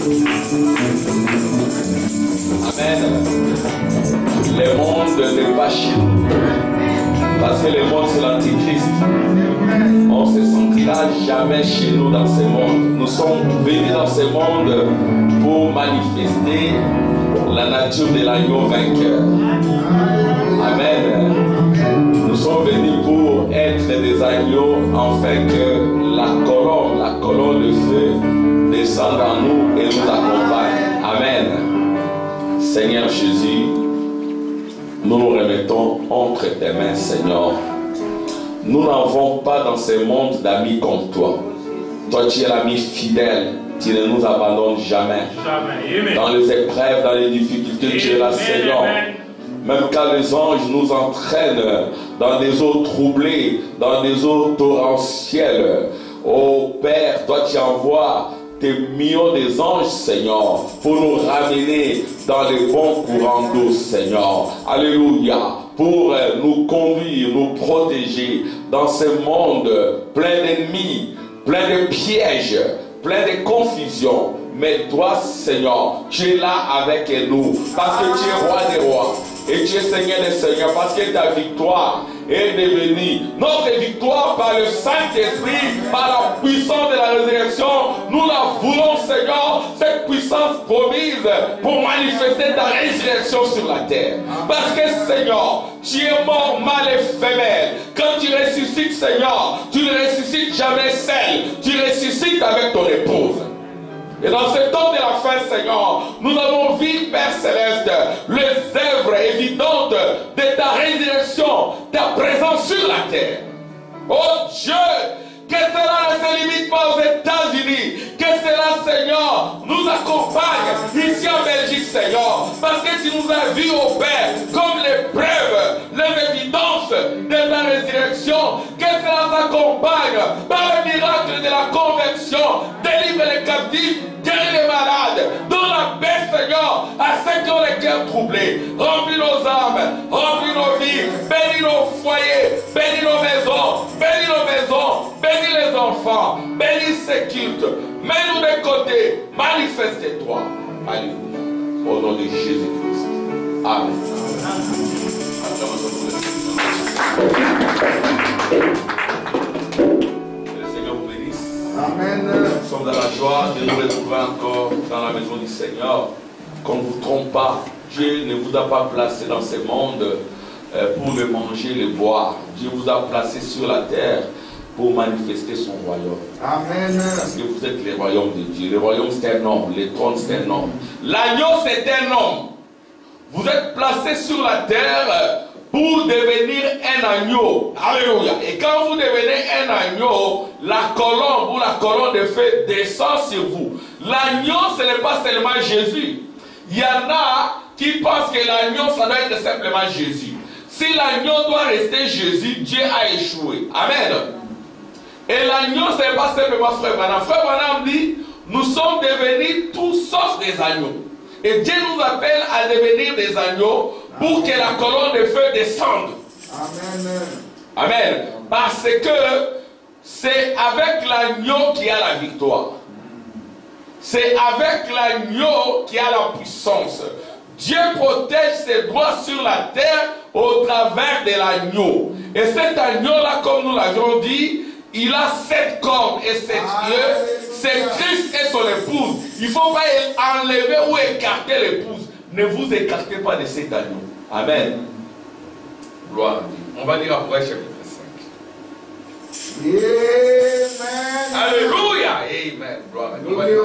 Amen. Le monde n'est pas chez nous. Parce que le monde c'est l'antichrist. On ne se sentira jamais chez nous dans ce monde. Nous sommes venus dans ce monde pour manifester la nature de l'agneau vainqueur. Amen. Nous sommes venus pour être des agneaux afin que la colonne de feu descende en nous et nous accompagne. Amen. Seigneur Jésus, nous nous remettons entre tes mains, Seigneur. Nous n'avons pas dans ce monde d'amis comme toi. Toi, tu es l'ami fidèle. Tu ne nous abandonnes jamais. Dans les épreuves, dans les difficultés, tu es là, Seigneur. Même quand les anges nous entraînent dans des eaux troublées, dans des eaux torrentielles. Oh Père, toi tu envoies tes millions des anges, Seigneur, pour nous ramener dans les bons courants d'eau, Seigneur. Alléluia. Pour nous conduire, nous protéger dans ce monde plein d'ennemis, plein de pièges, plein de confusion. Mais toi, Seigneur, tu es là avec nous, parce que tu es roi des rois. Et tu es Seigneur des Seigneurs, parce que ta victoire est devenue notre victoire par le Saint-Esprit, par la puissance de la résurrection. Nous la voulons, Seigneur, cette puissance promise pour manifester ta résurrection sur la terre. Parce que, Seigneur, tu es mort, mal et faible. Quand tu ressuscites, Seigneur, tu ne ressuscites jamais seul. Tu ressuscites avec ton épouse. Et dans ce temps de la fin, Seigneur, nous avons vu, Père Céleste, les œuvres évidentes de ta résurrection, ta présence sur la terre. Oh Dieu, que cela ne se limite pas aux États-Unis, que cela, Seigneur, nous accompagne ici en Belgique, Seigneur, parce que tu nous as vus, au Père, comme les preuves, les évidences de ta résurrection, que cela s'accompagne par le miracle de la conversion, délivre les captifs, guéris les malades, donne la paix, Seigneur, à ceux qui ont les cœurs troublés. Remplis nos âmes, remplis nos vies, bénis nos foyers, bénis nos maisons, bénis nos maisons, bénis les enfants, bénis ces cultes, mets-nous de côté, manifeste-toi. Alléluia. Au nom de Jésus-Christ. Amen. Amen. Nous sommes dans la joie de nous retrouver encore dans la maison du Seigneur. Qu'on ne vous trompe pas, Dieu ne vous a pas placé dans ce monde pour le manger, le boire. Dieu vous a placé sur la terre pour manifester son royaume. Amen. Parce que vous êtes le royaume de Dieu. Le royaume c'est un homme, le trône c'est un homme. L'agneau c'est un homme. Vous êtes placé sur la terre pour devenir un agneau. Alléluia. Et quand vous devenez un agneau, la colombe ou la colonne de feu descend sur vous. L'agneau, ce n'est pas seulement Jésus. Il y en a qui pensent que l'agneau, ça doit être simplement Jésus. Si l'agneau doit rester Jésus, Dieu a échoué. Amen. Et l'agneau, ce n'est pas simplement Frère Branham. Frère Branham dit, nous sommes devenus tous sauf des agneaux. Et Dieu nous appelle à devenir des agneaux pour que la colonne de feu descende. Amen. Amen. Parce que c'est avec l'agneau qui a la victoire. C'est avec l'agneau qui a la puissance. Dieu protège ses droits sur la terre au travers de l'agneau. Et cet agneau-là, comme nous l'avions dit, il a 7 cornes et 7 yeux. C'est Christ et son épouse. Il ne faut pas enlever ou écarter l'épouse. Ne vous écartez pas de cet agneau. Amen. Gloire à Dieu. On va lire après chapitre 5. Amen. Alléluia. Amen. Gloire à Dieu.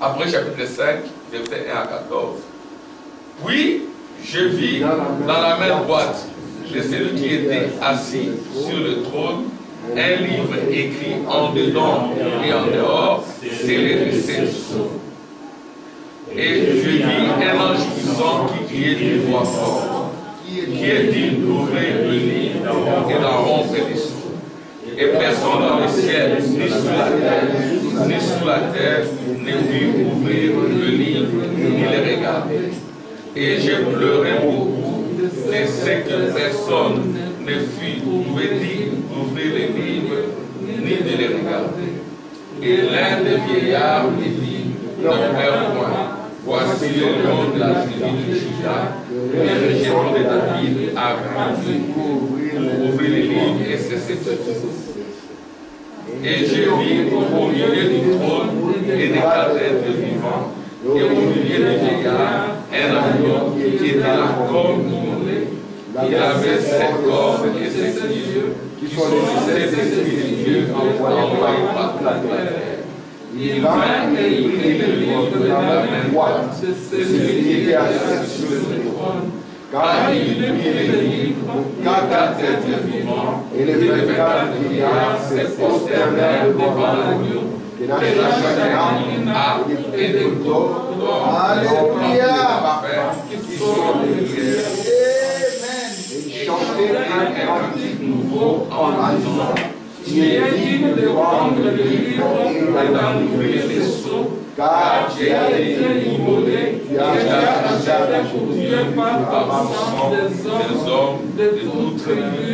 Après chapitre 5, verset 1 à 14. Puis, je vis dans la main droite de celui qui était assis sur le trône un livre écrit en dedans et en dehors, scellé de 7 sceaux. Et je vis un ange puissant qui criait d'une voix forte, qui est digne d'ouvrir le livre et d'en rompre les sceaux. Et personne dans le ciel, ni sous la terre, ne put ouvrir le livre, ni le regarder. Et j'ai pleuré beaucoup, et c'est que personne ne fut digne d'ouvrir les livres, ni de les regarder. Et l'un des vieillards lui dit, ne meurs point. Voici le nom de la tribu de Juda, et le géant de David a grandi pour ouvrir les livres et cesser de tout. Et je vis au milieu du trône et des cadets vivants, et au milieu des vieillards, un agneau qui était la corne immolée. Il avait 7 cornes et 7 yeux, qui sont les 7 esprits de Dieu envoyés par la terre. Il vint et il prit le livre de la main droite de celui qui était assis sur le trône, car il prit le livre, 4 êtres vivants, et les 24 vieillards se prosternèrent devant l'agneau, qui n'a chacun une harpe et des couteaux d'or, qui sont les prières. Et chantaient un cantique nouveau en disant, tu es digne de prendre le livre et d'ouvrir les sceaux, car tu as été immolé, tu as acheté pour Dieu par le sang des hommes, de toute tribu,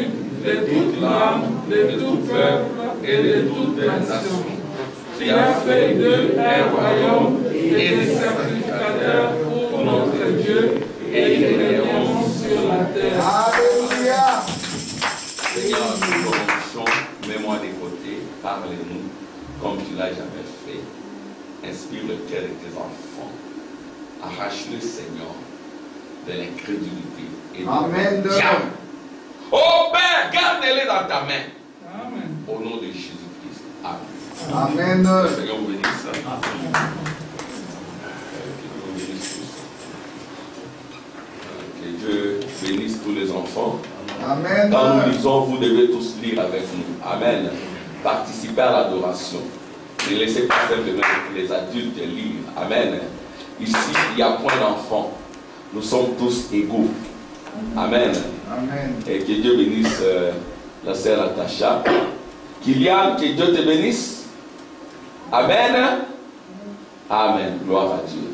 de toute langue, de tout peuple et de toute nation. Tu as fait d'eux un royaume et des sacrificateurs pour notre Dieu, et ils régneront sur la terre. Alléluia. Seigneur, nous commençons. Mets-moi des côtés, parle-nous comme tu l'as jamais fait. Inspire le cœur de tes enfants. Arrache-le, Seigneur, de l'incrédulité et de diable. Oh Père, garde-les dans ta main. Amen. Au nom de Jésus-Christ. Amen. Amen. Seigneur, vous bénisse. Que Dieu bénisse tous les enfants. Amen. Quand nous lisons, vous devez tous lire avec nous. Amen. Participez à l'adoration. Ne laissez pas simplement les adultes lire. Amen. Ici, il n'y a point d'enfants. Nous sommes tous égaux. Amen. Amen. Et que Dieu bénisse la sœur Natacha. Kylian, que Dieu te bénisse. Amen. Amen. Gloire à Dieu.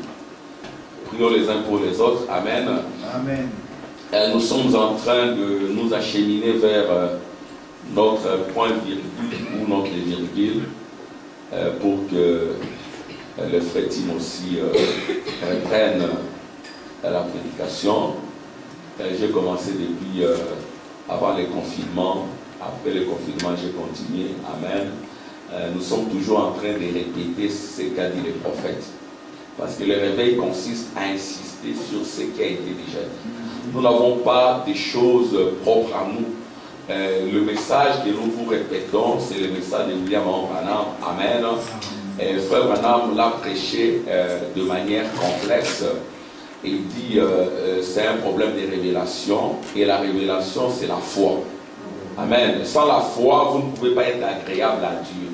Prions les uns pour les autres. Amen. Amen. Nous sommes en train de nous acheminer vers notre point virgule ou notre virgule pour que le frère Tim aussi reprenne la prédication. J'ai commencé depuis avant les confinements. Après le confinement, j'ai continué. Amen. Nous sommes toujours en train de répéter ce qu'a dit le prophète. Parce que le réveil consiste à insister sur ce qui a été déjà dit. Nous n'avons pas des choses propres à nous. Le message que nous vous répétons, c'est le message de William Branham. Amen. Et frère Branham l'a prêché de manière complexe. Il dit c'est un problème de révélation. Et la révélation, c'est la foi. Amen. Sans la foi, vous ne pouvez pas être agréable à Dieu.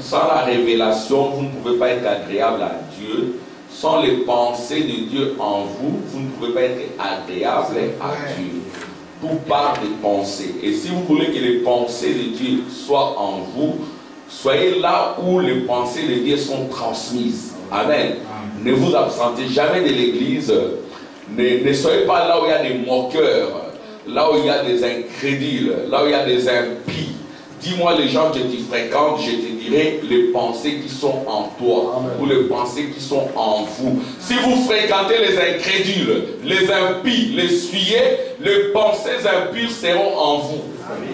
Sans la révélation, vous ne pouvez pas être agréable à Dieu. Sans les pensées de Dieu en vous, vous ne pouvez pas être agréable à Dieu. Tout part des pensées. Et si vous voulez que les pensées de Dieu soient en vous, soyez là où les pensées de Dieu sont transmises. Amen. Ne vous absentez jamais de l'église. Ne soyez pas là où il y a des moqueurs, là où il y a des incrédules, là où il y a des impies. Dis-moi les gens que tu fréquentes, je te dirai les pensées qui sont en toi. Amen. Ou les pensées qui sont en vous. Si vous fréquentez les incrédules, les impies, les souillés, les pensées impures seront en vous. Amen.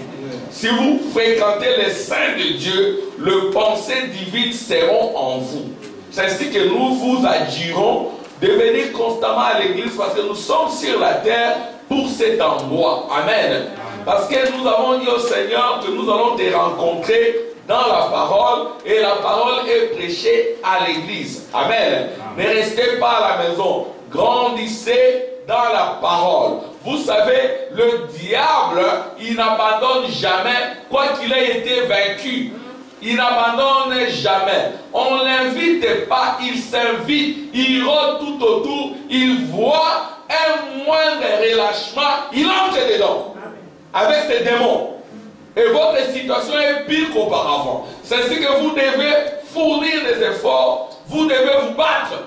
Si vous fréquentez les saints de Dieu, les pensées divines seront en vous. C'est ainsi que nous vous adjurons de venir constamment à l'église parce que nous sommes sur la terre pour cet endroit. Amen. Parce que nous avons dit au Seigneur que nous allons te rencontrer dans la parole et la parole est prêchée à l'église. Amen. Ne restez pas à la maison. Grandissez dans la parole. Vous savez, le diable, il n'abandonne jamais, quoi qu'il ait été vaincu. Il n'abandonne jamais. On ne l'invite pas, il s'invite. Il rôde tout autour. Il voit un moindre relâchement. Il entre dedans. Avec ces démons. Et votre situation est pire qu'auparavant. C'est ainsi que vous devez fournir des efforts. Vous devez vous battre.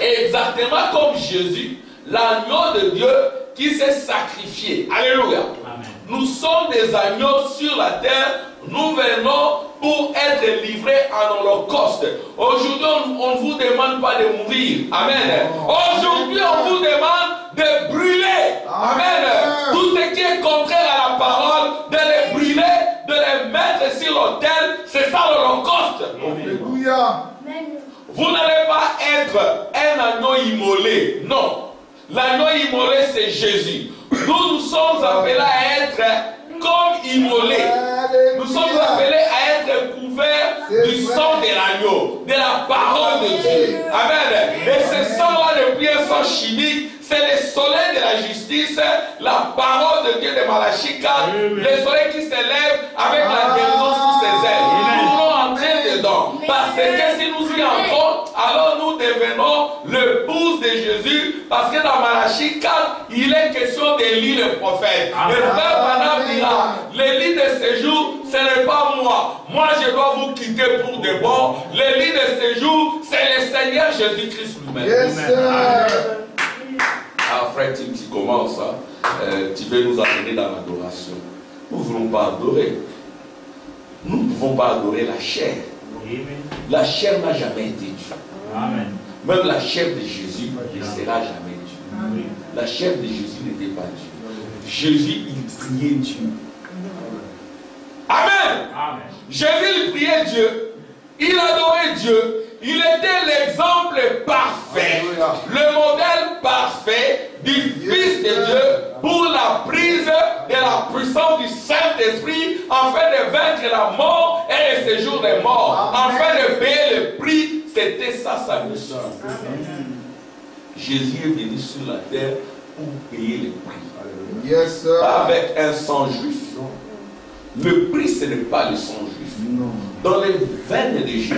Et exactement comme Jésus, l'agneau de Dieu qui s'est sacrifié. Alléluia. Amen. Nous sommes des agneaux sur la terre nous venons pour être livrés en holocauste. Aujourd'hui, on ne vous demande pas de mourir. Amen. Aujourd'hui, on vous demande de brûler. Amen. Tout ce qui est contraire à la parole, de les brûler, de les mettre sur l'autel, c'est ça l'holocauste. Alléluia. Vous n'allez pas être un agneau immolé. Non. L'agneau immolé, c'est Jésus. Nous sommes appelés à être comme immolés. Nous sommes appelés à être couverts du sang de l'agneau, de la parole de Dieu. Amen. Et ce sang-là, le plus un sang chimique, c'est le soleil de la justice, la parole de Dieu de Malachie 4, le soleil qui s'élève avec la guérison sous ses ailes. Nous voulons entrer dedans. Parce que si nous y entrons, alors nous devenons le pouce de Jésus. Parce que dans Malachie 4, il est question de lit le prophète. Le frère Branham dira, le lit de séjour, ce n'est pas moi. Moi, je dois vous quitter pour de bon. Le lit de séjour, c'est le Seigneur Jésus-Christ lui-même. Yes, sir. Ah, frère Tim, tu commences, tu veux nous amener dans l'adoration. Nous ne voulons pas adorer. Nous ne pouvons pas adorer la chair. La chair n'a jamais été Dieu. Amen. Même la chair de Jésus ne sera jamais Dieu. La chair de Jésus n'était pas Dieu. Jésus, il priait Dieu. Amen. Amen. Jésus, il priait Dieu. Il adorait Dieu. Il était l'exemple parfait, le modèle parfait du Fils de Dieu pour la prise de la puissance du Saint-Esprit afin de vaincre la mort et le séjour des morts, afin de payer le prix. C'était ça sa mission. Jésus est venu sur la terre pour payer le prix. Yes, sir. Pas avec un sang juif. Le prix, ce n'est pas le sang juif. Non. Dans les veines de Jésus,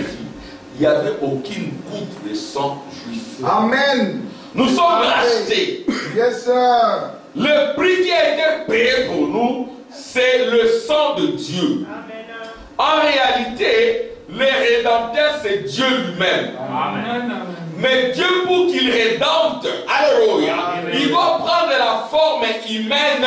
il n'y avait aucune goutte de sang juif. Amen. Nous sommes rachetés. Yes, sir. Le prix qui a été payé pour nous, c'est le sang de Dieu. En réalité, le rédempteur, c'est Dieu lui-même. Amen. Mais Dieu, pour qu'il rédempte, alléluia, il doit prendre la forme humaine.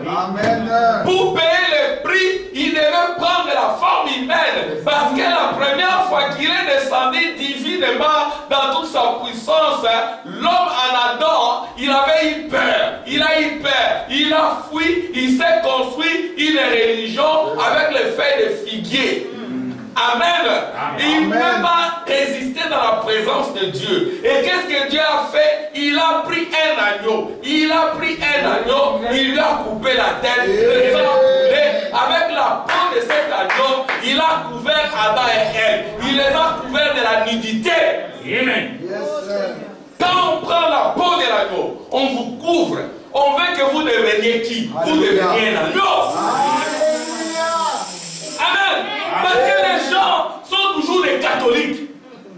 Amen. Pour payer le prix, il devait prendre la forme humaine. Parce que la première fois qu'il est descendu divinement dans toute sa puissance, l'homme en Adam, il avait eu peur. Il a eu peur. Il a fui. Il s'est construit une religion avec les feuilles de figuier. Amen. Il ne peut pas résister dans la présence de Dieu. Et qu'est-ce que Dieu a fait? Il a pris un agneau. Il a pris un agneau. Il lui a coupé la tête. Le sang a coulé. Avec la peau de cet agneau, il a couvert Adam et Ève. Il les a couverts de la nudité. Amen. Yes, sir. Quand on prend la peau de l'agneau, on vous couvre. On veut que vous deveniez qui? Vous deveniez un agneau. Amen. Parce que les gens sont toujours des catholiques.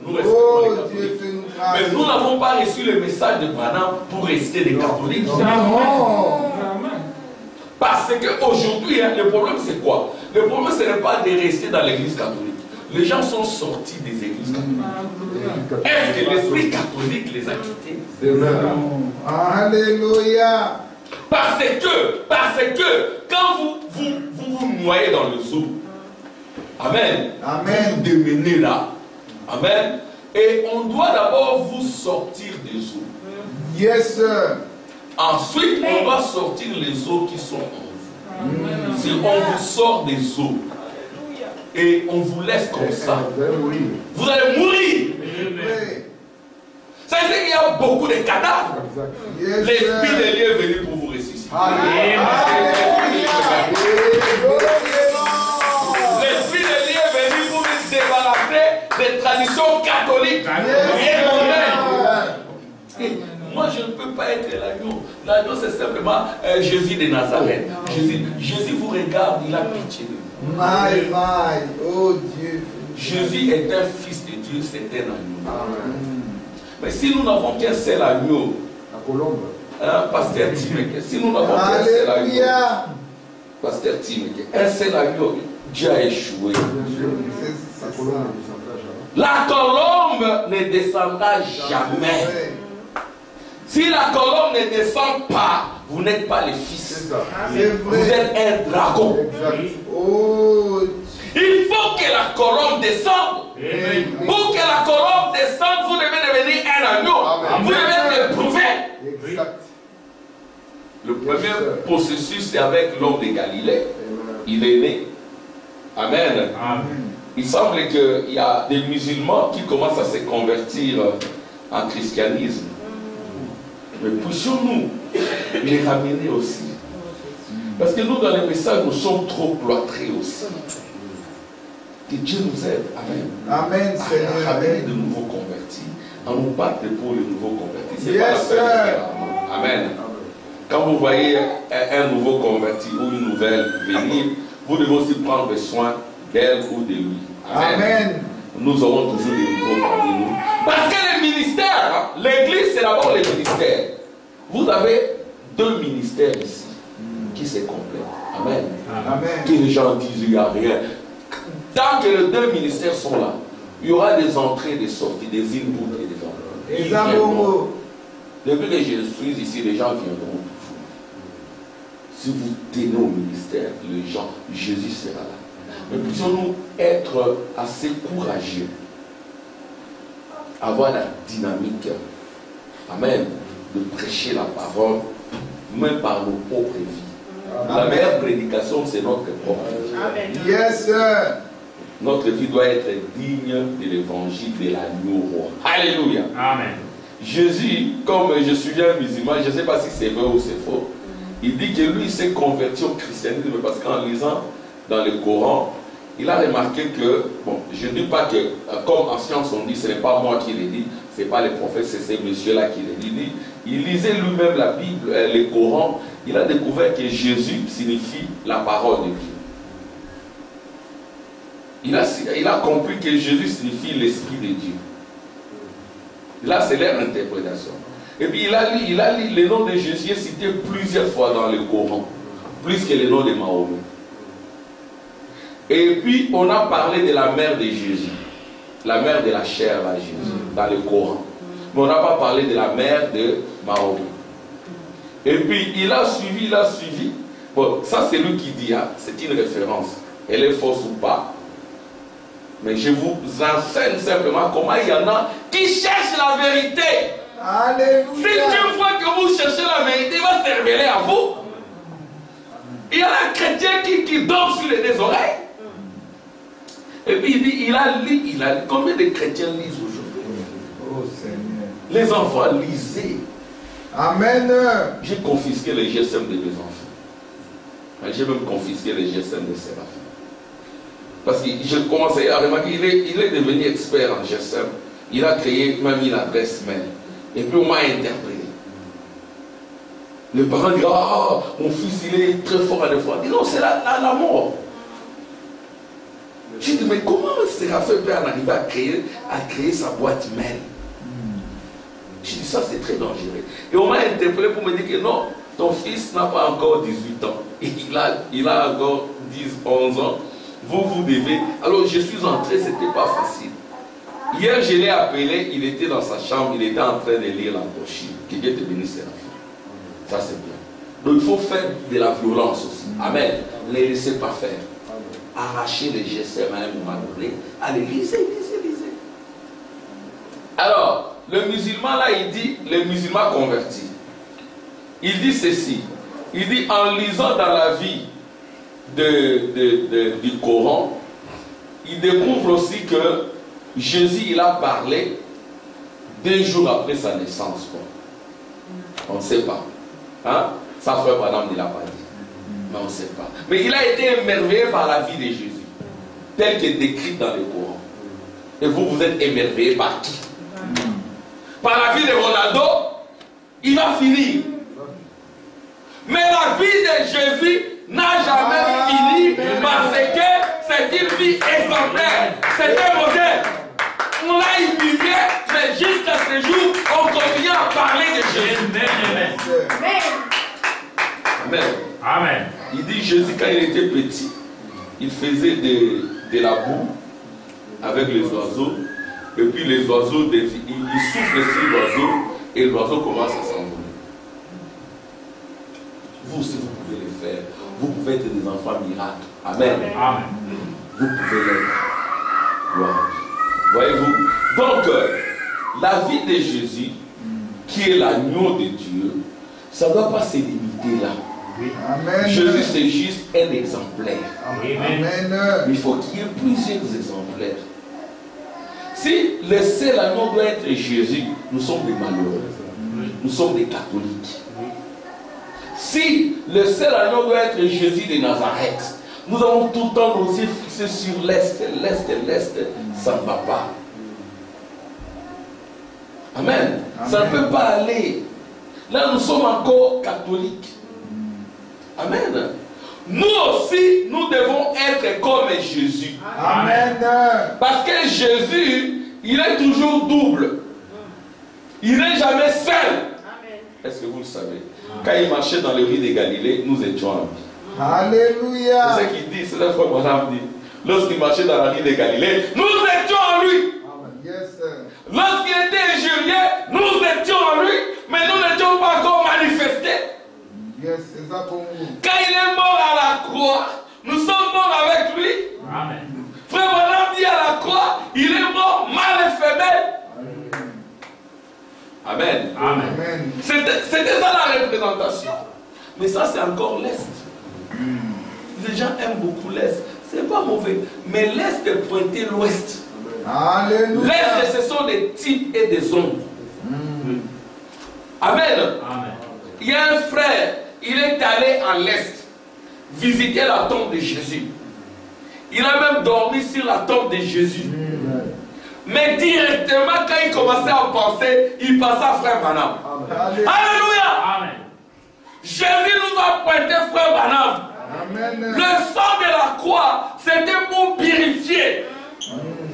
Nous restons Oh, les catholiques. Dieu fait nous Mais grâce. nous n'avons pas reçu le message de Branham pour rester des catholiques. Non. Parce qu'aujourd'hui, le problème c'est quoi? Le problème ce n'est pas de rester dans l'église catholique. Les gens sont sortis des églises catholiques. Est-ce que l'esprit catholique les a quittés? Alléluia. Parce que quand vous noyez dans le zoo, amen, Amen. vous démenez là, amen, et on doit d'abord vous sortir des eaux. Yes, sir. Ensuite, on va sortir les eaux qui sont en vous. Si on vous sort des eaux et on vous laisse comme ça, vous allez mourir. Ça veut dire qu'il y a beaucoup de cadavres. Yes, L'esprit sir. de Dieu est venu pour vous ressusciter. L'esprit de Dieu est venu pour nous débarrasser des traditions catholiques. Et moi, je ne peux pas être l'agneau. L'agneau, c'est simplement Jésus de Nazareth. Jésus vous regarde, il a pitié de vous. My. Oh, Dieu. Jésus est un fils de Dieu, c'est un agneau. Mais si nous n'avons qu'un seul agneau, Pasteur Tim, si nous n'avons qu'un seul agneau, Alléluia. Pasteur Tim, un seul agneau, Dieu a échoué. C'est ça. La colombe ne descendra jamais. Si la colombe ne descend pas, vous n'êtes pas le fils. C'est Vous vrai. êtes un dragon. Oh, Il faut que la colombe descende. Amen. Pour que la colombe descende, vous devez devenir un agneau. Amen. Vous devez être éprouvé. Exact. Le premier processus, c'est avec l'homme de Galilée. Il est né. Amen. Amen. Il semble qu'il y a des musulmans qui commencent à se convertir en christianisme. Mais puissions-nous les ramener aussi. Parce que nous, dans les messages, nous sommes trop cloîtrés aussi. Que Dieu nous aide. Amen. Amen, À Seigneur. ramener Amen. de nouveaux convertis. À nous battre pour les nouveaux convertis. C'est Yes, pas la peine de sir. faire. Amen. Quand vous voyez un nouveau converti ou une nouvelle venir, vous devez aussi prendre soin d'elle ou de lui. Amen. Nous aurons toujours des nouveaux parmi nous. Parce que les ministères, hein, l'église c'est d'abord les ministères. Vous avez deux ministères ici qui se complètent. Amen. Amen. Que les gens disent il n'y a rien. Tant que les deux ministères sont là, il y aura des entrées, des sorties, des inputs et des entrées. Ils Les amoureux. viendront. Depuis que je suis ici, les gens viendront toujours. Si vous tenez au ministère, les gens, Jésus sera là. Mais puissions-nous être assez courageux, avoir la dynamique, amen, de prêcher la parole, même par nos propres vies. La meilleure prédication, c'est notre propre vie. Yes, sir. Notre vie doit être digne de l'évangile de l'agneau roi. Alléluia. Amen. Jésus, comme je suis un musulman, je ne sais pas si c'est vrai ou c'est faux, il dit que lui s'est converti au christianisme parce qu'en lisant dans le Coran, il a remarqué que, bon, je ne dis pas que, comme en science on dit, ce n'est pas moi qui l'ai dit, ce n'est pas les prophètes, c'est ces messieurs-là qui l'ont dit. Il lisait lui-même la Bible, le Coran, il a découvert que Jésus signifie la parole de Dieu. Il a compris que Jésus signifie l'Esprit de Dieu. Là, c'est leur interprétation. Et puis il a lu le nom de Jésus est cité plusieurs fois dans le Coran, plus que le nom de Mahomet. Et puis on a parlé de la mère de Jésus, la mère de la chair, là, Jésus, dans le Coran. Mais on n'a pas parlé de la mère de Mahomet. Et puis il a suivi. Bon, ça c'est lui qui dit, hein, c'est une référence. Elle est fausse ou pas. Mais je vous enseigne simplement comment il y en a qui cherchent la vérité. Si Alléluia. une fois que vous cherchez la vérité, il va se révéler à vous. Il y a un chrétien qui dort sur les deux oreilles. Et puis il dit, il a lu. Combien de chrétiens lisent aujourd'hui? Oh Seigneur. Les enfants, lisez. Amen. J'ai confisqué les GSM de mes enfants. J'ai même confisqué les GSM de Séraphin. Parce que je commençais à remarquer, il est devenu expert en GSM. Il a créé même une adresse mail. Et puis on m'a interpellé. Les parents disent, ah, mon fils il est très fort à des fois. Il dit, non, c'est la mort. J'ai dit, mais comment Séraphin peut en arriver à créer sa boîte mail? J'ai dit, ça c'est très dangereux. Et on m'a interpellé pour me dire que non, ton fils n'a pas encore 18 ans. Il a encore 10, 11 ans. Vous devez. Alors je suis entré, c'était pas facile. Hier je l'ai appelé, il était dans sa chambre, il était en train de lire la brochure. Que Dieu te bénisse, Séraphin. Ça c'est bien. Donc il faut faire de la violence aussi. Amen. Ne les laissez pas faire. Arracher les GSM à un moment donné. Allez, lisez. Alors, le musulman là, il dit, le musulman converti, il dit ceci. Il dit, en lisant dans la vie du Coran, il découvre aussi que Jésus, il a parlé 2 jours après sa naissance. On ne sait pas. Hein? Sa frère, par exemple, il n'a pas dit. Mais on ne sait pas. Mais il a été émerveillé par la vie de Jésus, telle qu'elle est décrite dans le Coran. Et vous êtes émerveillé par qui? Par la vie de Ronaldo, il va finir. Mais la vie de Jésus n'a jamais fini parce que c'est une vie exemplaire. C'est un modèle. On l'a humilié, mais jusqu'à ce jour, on continue à parler de Jésus. Amen. Amen. Il dit Jésus, quand il était petit, il faisait de la boue avec les oiseaux. Et puis les oiseaux, il souffle sur l'oiseau et l'oiseau commence à s'envoler. Vous aussi, vous pouvez le faire. Vous pouvez être des enfants miracles. Amen. Amen. vous pouvez l'être. Gloire. Voyez-vous? Donc, la vie de Jésus, qui est l'agneau de Dieu, ça ne doit pas se limiter là. Amen. Jésus, c'est juste un exemplaire. Amen. Mais il faut qu'il y ait plusieurs exemplaires. Si le seul agneau doit être Jésus, nous sommes des malheureux. Nous sommes des catholiques. Si le seul agneau doit être Jésus de Nazareth, nous avons tout le temps nos yeux fixés sur l'Est, ça ne va pas. Amen. Ça ne peut pas aller. Là, nous sommes encore catholiques. Amen. Nous aussi, nous devons être comme Jésus. Amen. Parce que Jésus, il est toujours double. Il n'est jamais seul. Est-ce que vous le savez? Quand il marchait dans les rues de Galilée, nous étions en vie. Alléluia. C'est ce qu'il dit, c'est la fois Madame dit. Lorsqu'il marchait dans la rue de Galilée, nous étions en lui. Yes. Lorsqu'il était injurié, nous étions en lui, mais nous n'étions pas encore manifestés. Yes, c'est ça pour vous. Quand il est mort à la croix, nous sommes morts avec lui. Amen. Frère Madame dit à la croix, il est mort mal et faible. Amen. Amen. Amen. C'était ça la représentation. Mais ça, c'est encore l'Est. Les gens aiment beaucoup l'Est. C'est pas mauvais. Mais l'Est est pointé l'Ouest. Alléluia. L'Est, ce sont des types et des ombres. Amen. Amen. Il y a un frère, il est allé en l'Est visiter la tombe de Jésus. Il a même dormi sur la tombe de Jésus. Mais directement, quand il commençait à penser, il passa à frère Branham. Alléluia. Amen. Jésus nous a pointé frère Branham. Amen. Le sang de la croix, c'était pour purifier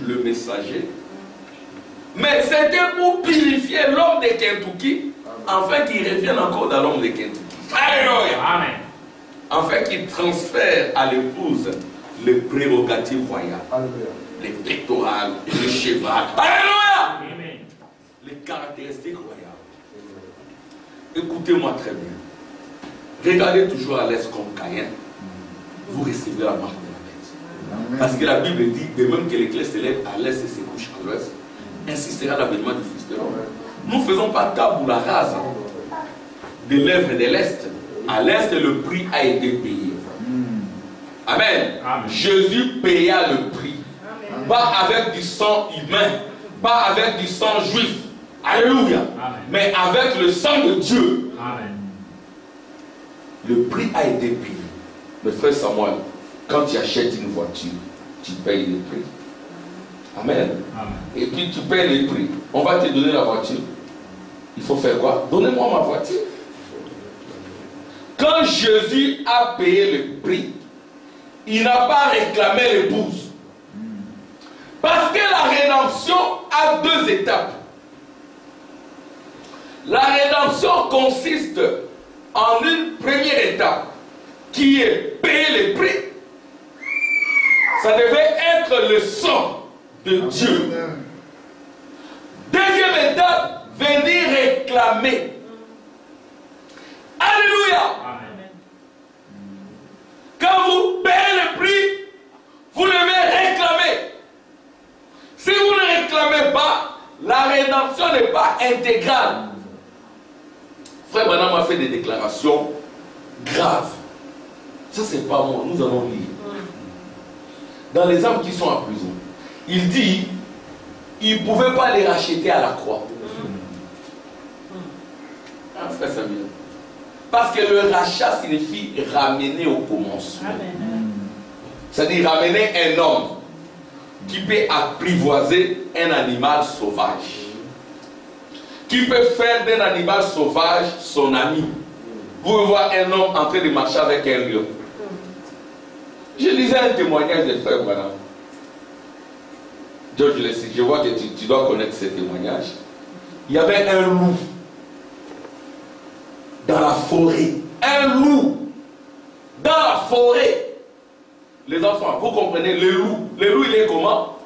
le messager. Mais c'était pour purifier l'homme de Kentucky, afin qu'il revienne encore dans l'homme de Kentucky. Alléluia. Amen. Afin qu'il transfère à l'épouse les prérogatives royales, Alléluia. les pectorales, les chevrales. Alléluia. Amen. Les caractéristiques royales. Écoutez-moi très bien. Regardez toujours à l'est comme Caïn. Vous recevrez la marque de la bête. Parce que la Bible dit, de même que l'éclair se lève à l'est et se couche à l'ouest, ainsi sera l'avènement du Fils de l'homme. Nous ne faisons pas tabula rasa de l'œuvre de l'est. À l'est, le prix a été payé. Amen. Amen. Jésus paya le prix. Pas avec du sang humain, pas avec du sang juif. Alléluia. Amen. Mais avec le sang de Dieu. Amen. Le prix a été payé. Mais frère Samuel, quand tu achètes une voiture, tu payes le prix. Amen. Amen. Et puis tu payes le prix. On va te donner la voiture. Il faut faire quoi? Donnez-moi ma voiture. Quand Jésus a payé le prix, il n'a pas réclamé l'épouse. Parce que la rédemption a deux étapes. La rédemption consiste en une première étape qui est payer le prix. Ça devait être le sang de Dieu. Deuxième étape, venir réclamer. Alléluia. Amen. Quand vous payez le prix, vous devez réclamer. Si vous ne réclamez pas, la rédemption n'est pas intégrale. Frère Branham a fait des déclarations graves. Ça, c'est pas moi, nous allons lire. Dans les âmes qui sont en prison, il dit, il ne pouvait pas les racheter à la croix. Ah, frère Samuel. Parce que le rachat signifie ramener au commencement. C'est-à-dire ramener un homme qui peut apprivoiser un animal sauvage. Qui peut faire d'un animal sauvage son ami. Vous pouvez voir un homme en train de marcher avec un lion. Je lisais un témoignage de frère Branham. George Leslie, je vois que tu dois connaître ce témoignage. Il y avait un loup dans la forêt. Un loup dans la forêt. Les enfants, vous comprenez, le loup, il est comment?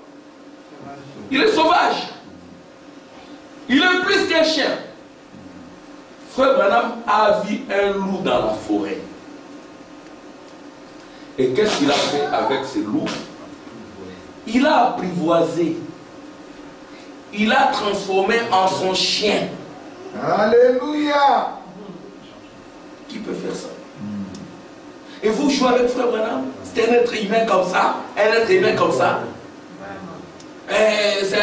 Il est sauvage. Il est plus qu'un chien. Frère Branham a vu un loup dans la forêt. Et qu'est-ce qu'il a fait avec ce loup? il a apprivoisé, il a transformé en son chien. Alléluia. Qui peut faire ça? Et vous jouez avec Frère Branham? C'est un être humain comme ça? Un être humain comme ça? C'est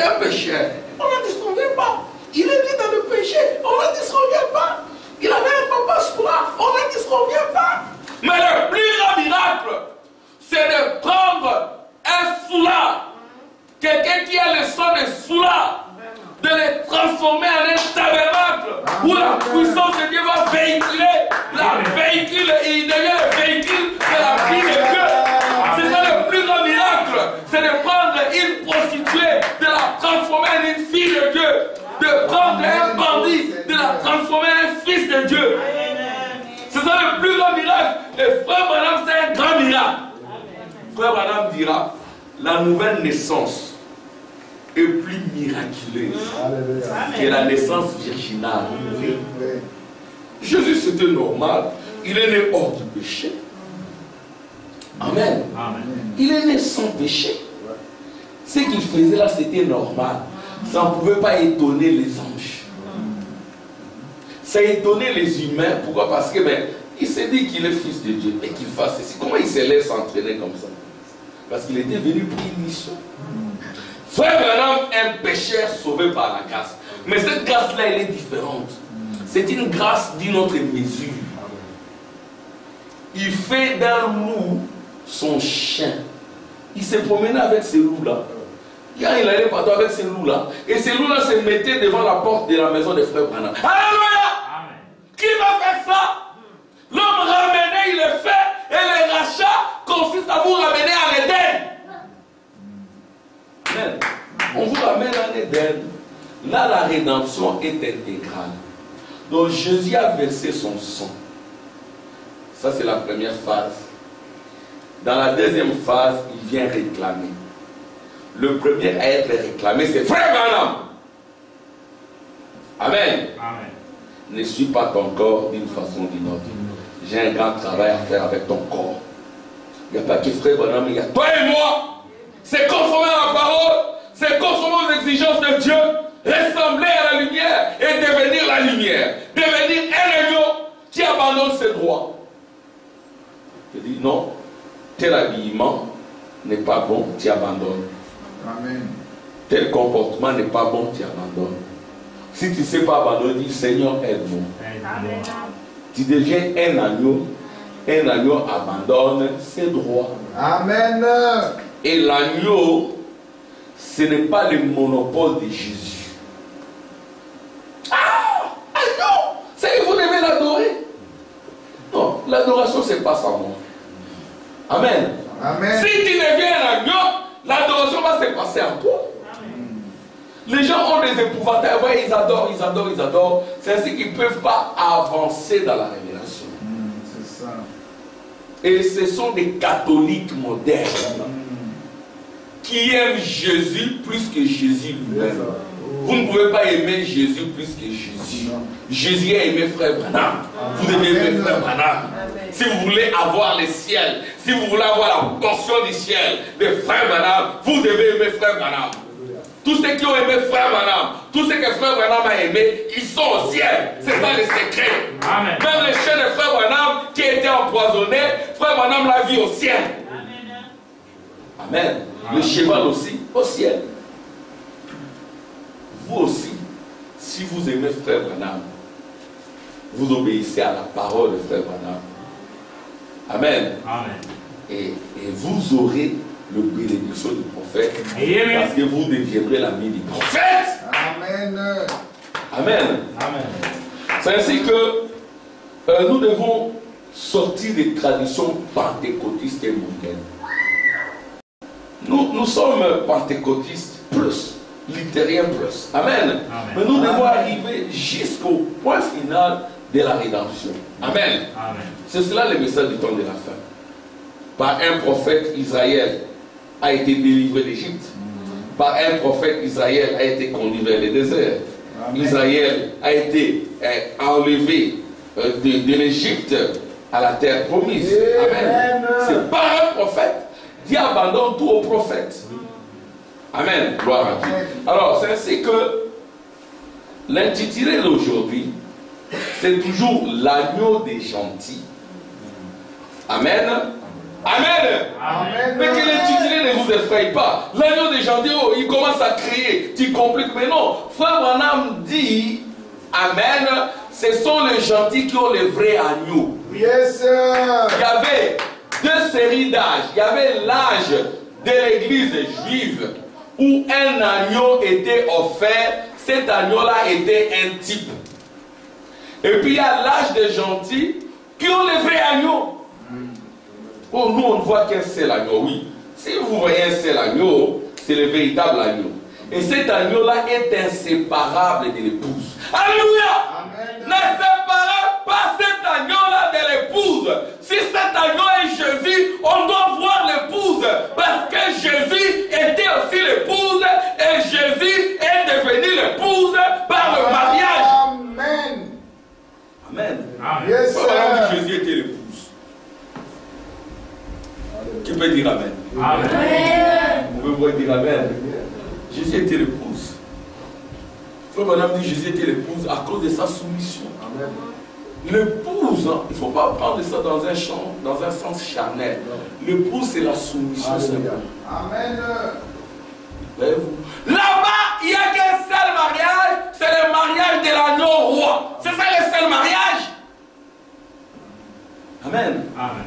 un pécheur. On ne dit qu'on ne vient pas. Il est né dans le péché. On ne dit qu'on ne vient pas. Il avait un papa sourd. On ne dit qu'on ne vient pas. Mais le plus grand miracle, c'est de prendre un soulard, quelqu'un qui a le sang de soulard, de les transformer en un tabernacle où la puissance de Dieu va véhiculer, il devient le véhicule de la vie de Dieu. C'est ça le plus grand miracle, c'est de prendre une prostituée, de la transformer en une fille de Dieu, de prendre un bandit, de la transformer en un fils de Dieu. C'est ça le plus grand miracle. Et Frère Branham, c'est un grand miracle. Frère Branham dira, la nouvelle naissance est plus miraculeuse que la naissance virginale. Jésus, c'était normal. Il est né hors du péché. Amen. Il est né sans péché. Ce qu'il faisait là, c'était normal. Ça ne pouvait pas étonner les anges. Ça étonnait les humains. Pourquoi? Parce que il s'est dit qu'il est fils de Dieu et qu'il fasse ceci. Comment il se laisse entraîner comme ça? Parce qu'il était venu pour une mission. Frère Branham, un pécheur sauvé par la grâce. Mais cette grâce-là, elle est différente. C'est une grâce d'une autre mesure. Il fait d'un loup son chien. Il se promenait avec ces loups-là. Il allait partout avec ces loups-là. Et ces loups-là se mettaient devant la porte de la maison des frères Branham. Alléluia! Qui va faire ça? L'homme ramené, il le fait. Et le rachat consiste à vous ramener à l'Éden. On vous ramène à l'Éden. Là, la rédemption est intégrale. Donc Jésus a versé son sang. Ça, c'est la première phase. Dans la deuxième phase, il vient réclamer. Le premier à être réclamé, c'est Frère Branham. Amen. Amen. Ne suis pas ton corps d'une façon ou d'une autre. J'ai un grand travail à faire avec ton corps. Il n'y a pas que Frère Branham, il y a toi et moi. C'est conformer à la parole, c'est conformer aux exigences de Dieu, ressembler à la lumière et devenir la lumière. Devenir un agneau qui abandonne ses droits. Je dis non, tel habillement n'est pas bon, tu abandonnes. Amen. Tel comportement n'est pas bon, tu abandonnes. Si tu ne sais pas abandonner, dis Seigneur, aide-moi. Tu deviens un agneau abandonne ses droits. Amen. Et l'agneau, ce n'est pas le monopole de Jésus. Ah, agneau, c'est que vous devez l'adorer. Non, l'adoration, c'est pas ça, moi. Amen. Amen. Si tu deviens un agneau, l'adoration va se passer en toi. Les gens ont des épouvantails, ouais, ils adorent. C'est ainsi qu'ils ne peuvent pas avancer dans la révélation. C'est ça. Et ce sont des catholiques modernes qui aiment Jésus plus que Jésus lui-même. Vous ne pouvez pas aimer Jésus plus que Jésus. Jésus a aimé Frère Branham. Vous devez aimer Frère Branham. Si vous voulez avoir le ciel, si vous voulez avoir la portion du ciel de Frère Branham, vous devez aimer Frère Branham. Tous ceux qui ont aimé Frère Branham, tous ceux que Frère Branham a aimé, ils sont au ciel. C'est ça le secret. Amen. Même les chiens de Frère Branham qui étaient empoisonnés, Frère Branham l'a vu au ciel. Amen. Amen. Le cheval aussi, au ciel. Vous aussi, si vous aimez Frère Branham, vous obéissez à la parole de Frère Branham. Amen. Amen. Et vous aurez le bénédiction du prophète. Amen. Parce que vous deviendrez l'ami du prophète. Amen. Amen. Amen. C'est ainsi que nous devons sortir des traditions pentecôtistes et mondaines. Nous sommes pentecôtistes plus, luthériens plus. Amen. Amen. Mais nous devons arriver jusqu'au point final de la rédemption. Amen. Amen. C'est cela le message du temps de la fin. Par un prophète, Israël a été délivré d'Égypte. Par un prophète, Israël a été conduit vers le désert. Amen. Israël a été enlevé de l'Égypte à la terre promise. Amen. C'est par un prophète. Dis abandonne tout au prophète. Amen. Gloire à Dieu. Alors, c'est ainsi que l'intitulé d'aujourd'hui, c'est toujours l'agneau des gentils. Amen. Amen. Amen. Mais que l'intitulé ne vous effraie pas. L'agneau des gentils, oh, il commence à crier. Tu compliques. Mais non. Frère Branham dit, Amen, ce sont les gentils qui ont les vrais agneaux. Yes, sir. Il y avait deux séries d'âges. Il y avait l'âge de l'église juive où un agneau était offert. Cet agneau-là était un type. Et puis il y a l'âge des gentils qui ont les vrais agneaux. Oh, nous on ne voit qu'un seul agneau, oui. Si vous voyez un seul agneau, c'est le véritable agneau. Et cet agneau-là est inséparable de l'épouse. Alléluia! Amen. Ne séparez pas cet agneau-là de l'épouse. Si cet agneau est Jésus, on doit voir l'épouse. Parce que Jésus était aussi l'épouse. Et Jésus est devenu l'épouse par le mariage. Amen. Amen. Amen. Yes, Voilà, sir. Jésus était l'épouse. Qui peut dire Amen? Amen. Vous pouvez dire Amen. Jésus était l'épouse. Frère Madame dit Jésus était l'épouse à cause de sa soumission. Amen. L'épouse, hein, il ne faut pas prendre ça dans un sens charnel. L'épouse, c'est la soumission. Alléluia. Amen. Voyez-vous? Là-bas, il n'y a qu'un seul mariage, c'est le mariage de l'agneau roi. C'est ça le seul mariage. Amen. Amen.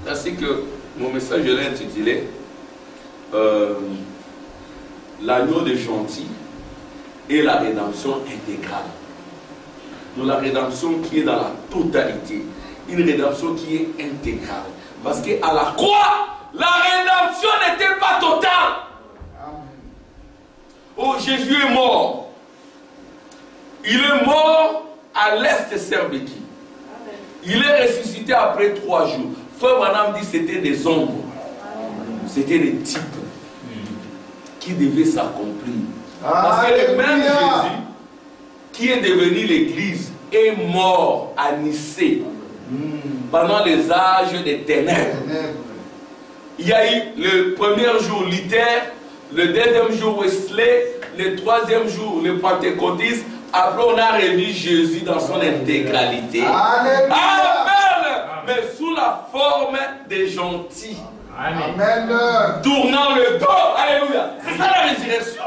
Ainsi que mon message, je l'ai intitulé l'agneau des gentils et la rédemption intégrale. Donc la rédemption qui est dans la totalité, une rédemption qui est intégrale. Parce qu'à la croix, la rédemption n'était pas totale. Oh, Jésus est mort. Il est mort à l'est de Serbéki. Il est ressuscité après 3 jours. Frère Branham dit que c'était des ombres. C'était des types qui devaient s'accomplir. Parce que le même Jésus qui est devenu l'église est mort à Nicée pendant les âges des ténèbres. Il y a eu le premier jour Luther, le deuxième jour Wesley, le troisième jour le pentecôtiste. Après on a revu Jésus dans son intégralité. Amen. Amen. Mais sous la forme des gentils. Amen. Amen. Tournant le dos. Alléluia. C'est ça la résurrection.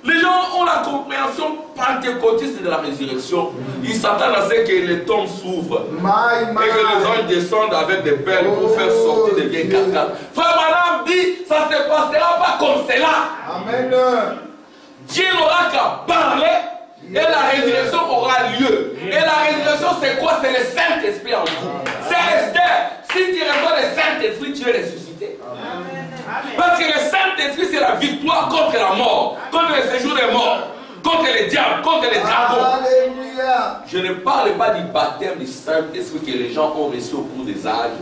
Les gens ont la compréhension pentecôtiste de la résurrection. Ils s'attendent à ce que les tombes s'ouvrent. Et que les anges descendent avec des perles pour faire sortir des vieilles carcasses. Frère Madame dit, ça ne se passera pas comme cela. Amen. Dieu n'aura qu'à parler et la résurrection aura lieu. Et la résurrection c'est quoi? C'est le Saint-Esprit en vous. C'est Esther. Si tu reçois le Saint-Esprit, tu es ressuscité. Parce que le Saint-Esprit c'est la victoire contre la mort, contre le séjour des morts, contre les diables, contre les dragons. Alléluia. Je ne parle pas du baptême du Saint-Esprit que les gens ont reçu au cours des âges.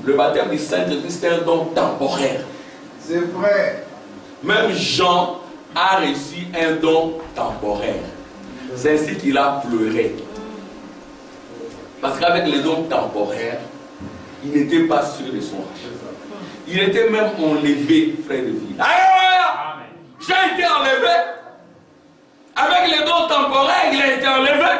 Le baptême du Saint-Esprit c'est un don temporaire. C'est vrai. Même Jean a reçu un don temporaire. C'est ainsi qu'il a pleuré. Parce qu'avec les dons temporaires, il n'était pas sûr de son âge. Il était même enlevé, frère de vie. Alléluia! J'ai été enlevé. Avec les dons temporaires, il a été enlevé.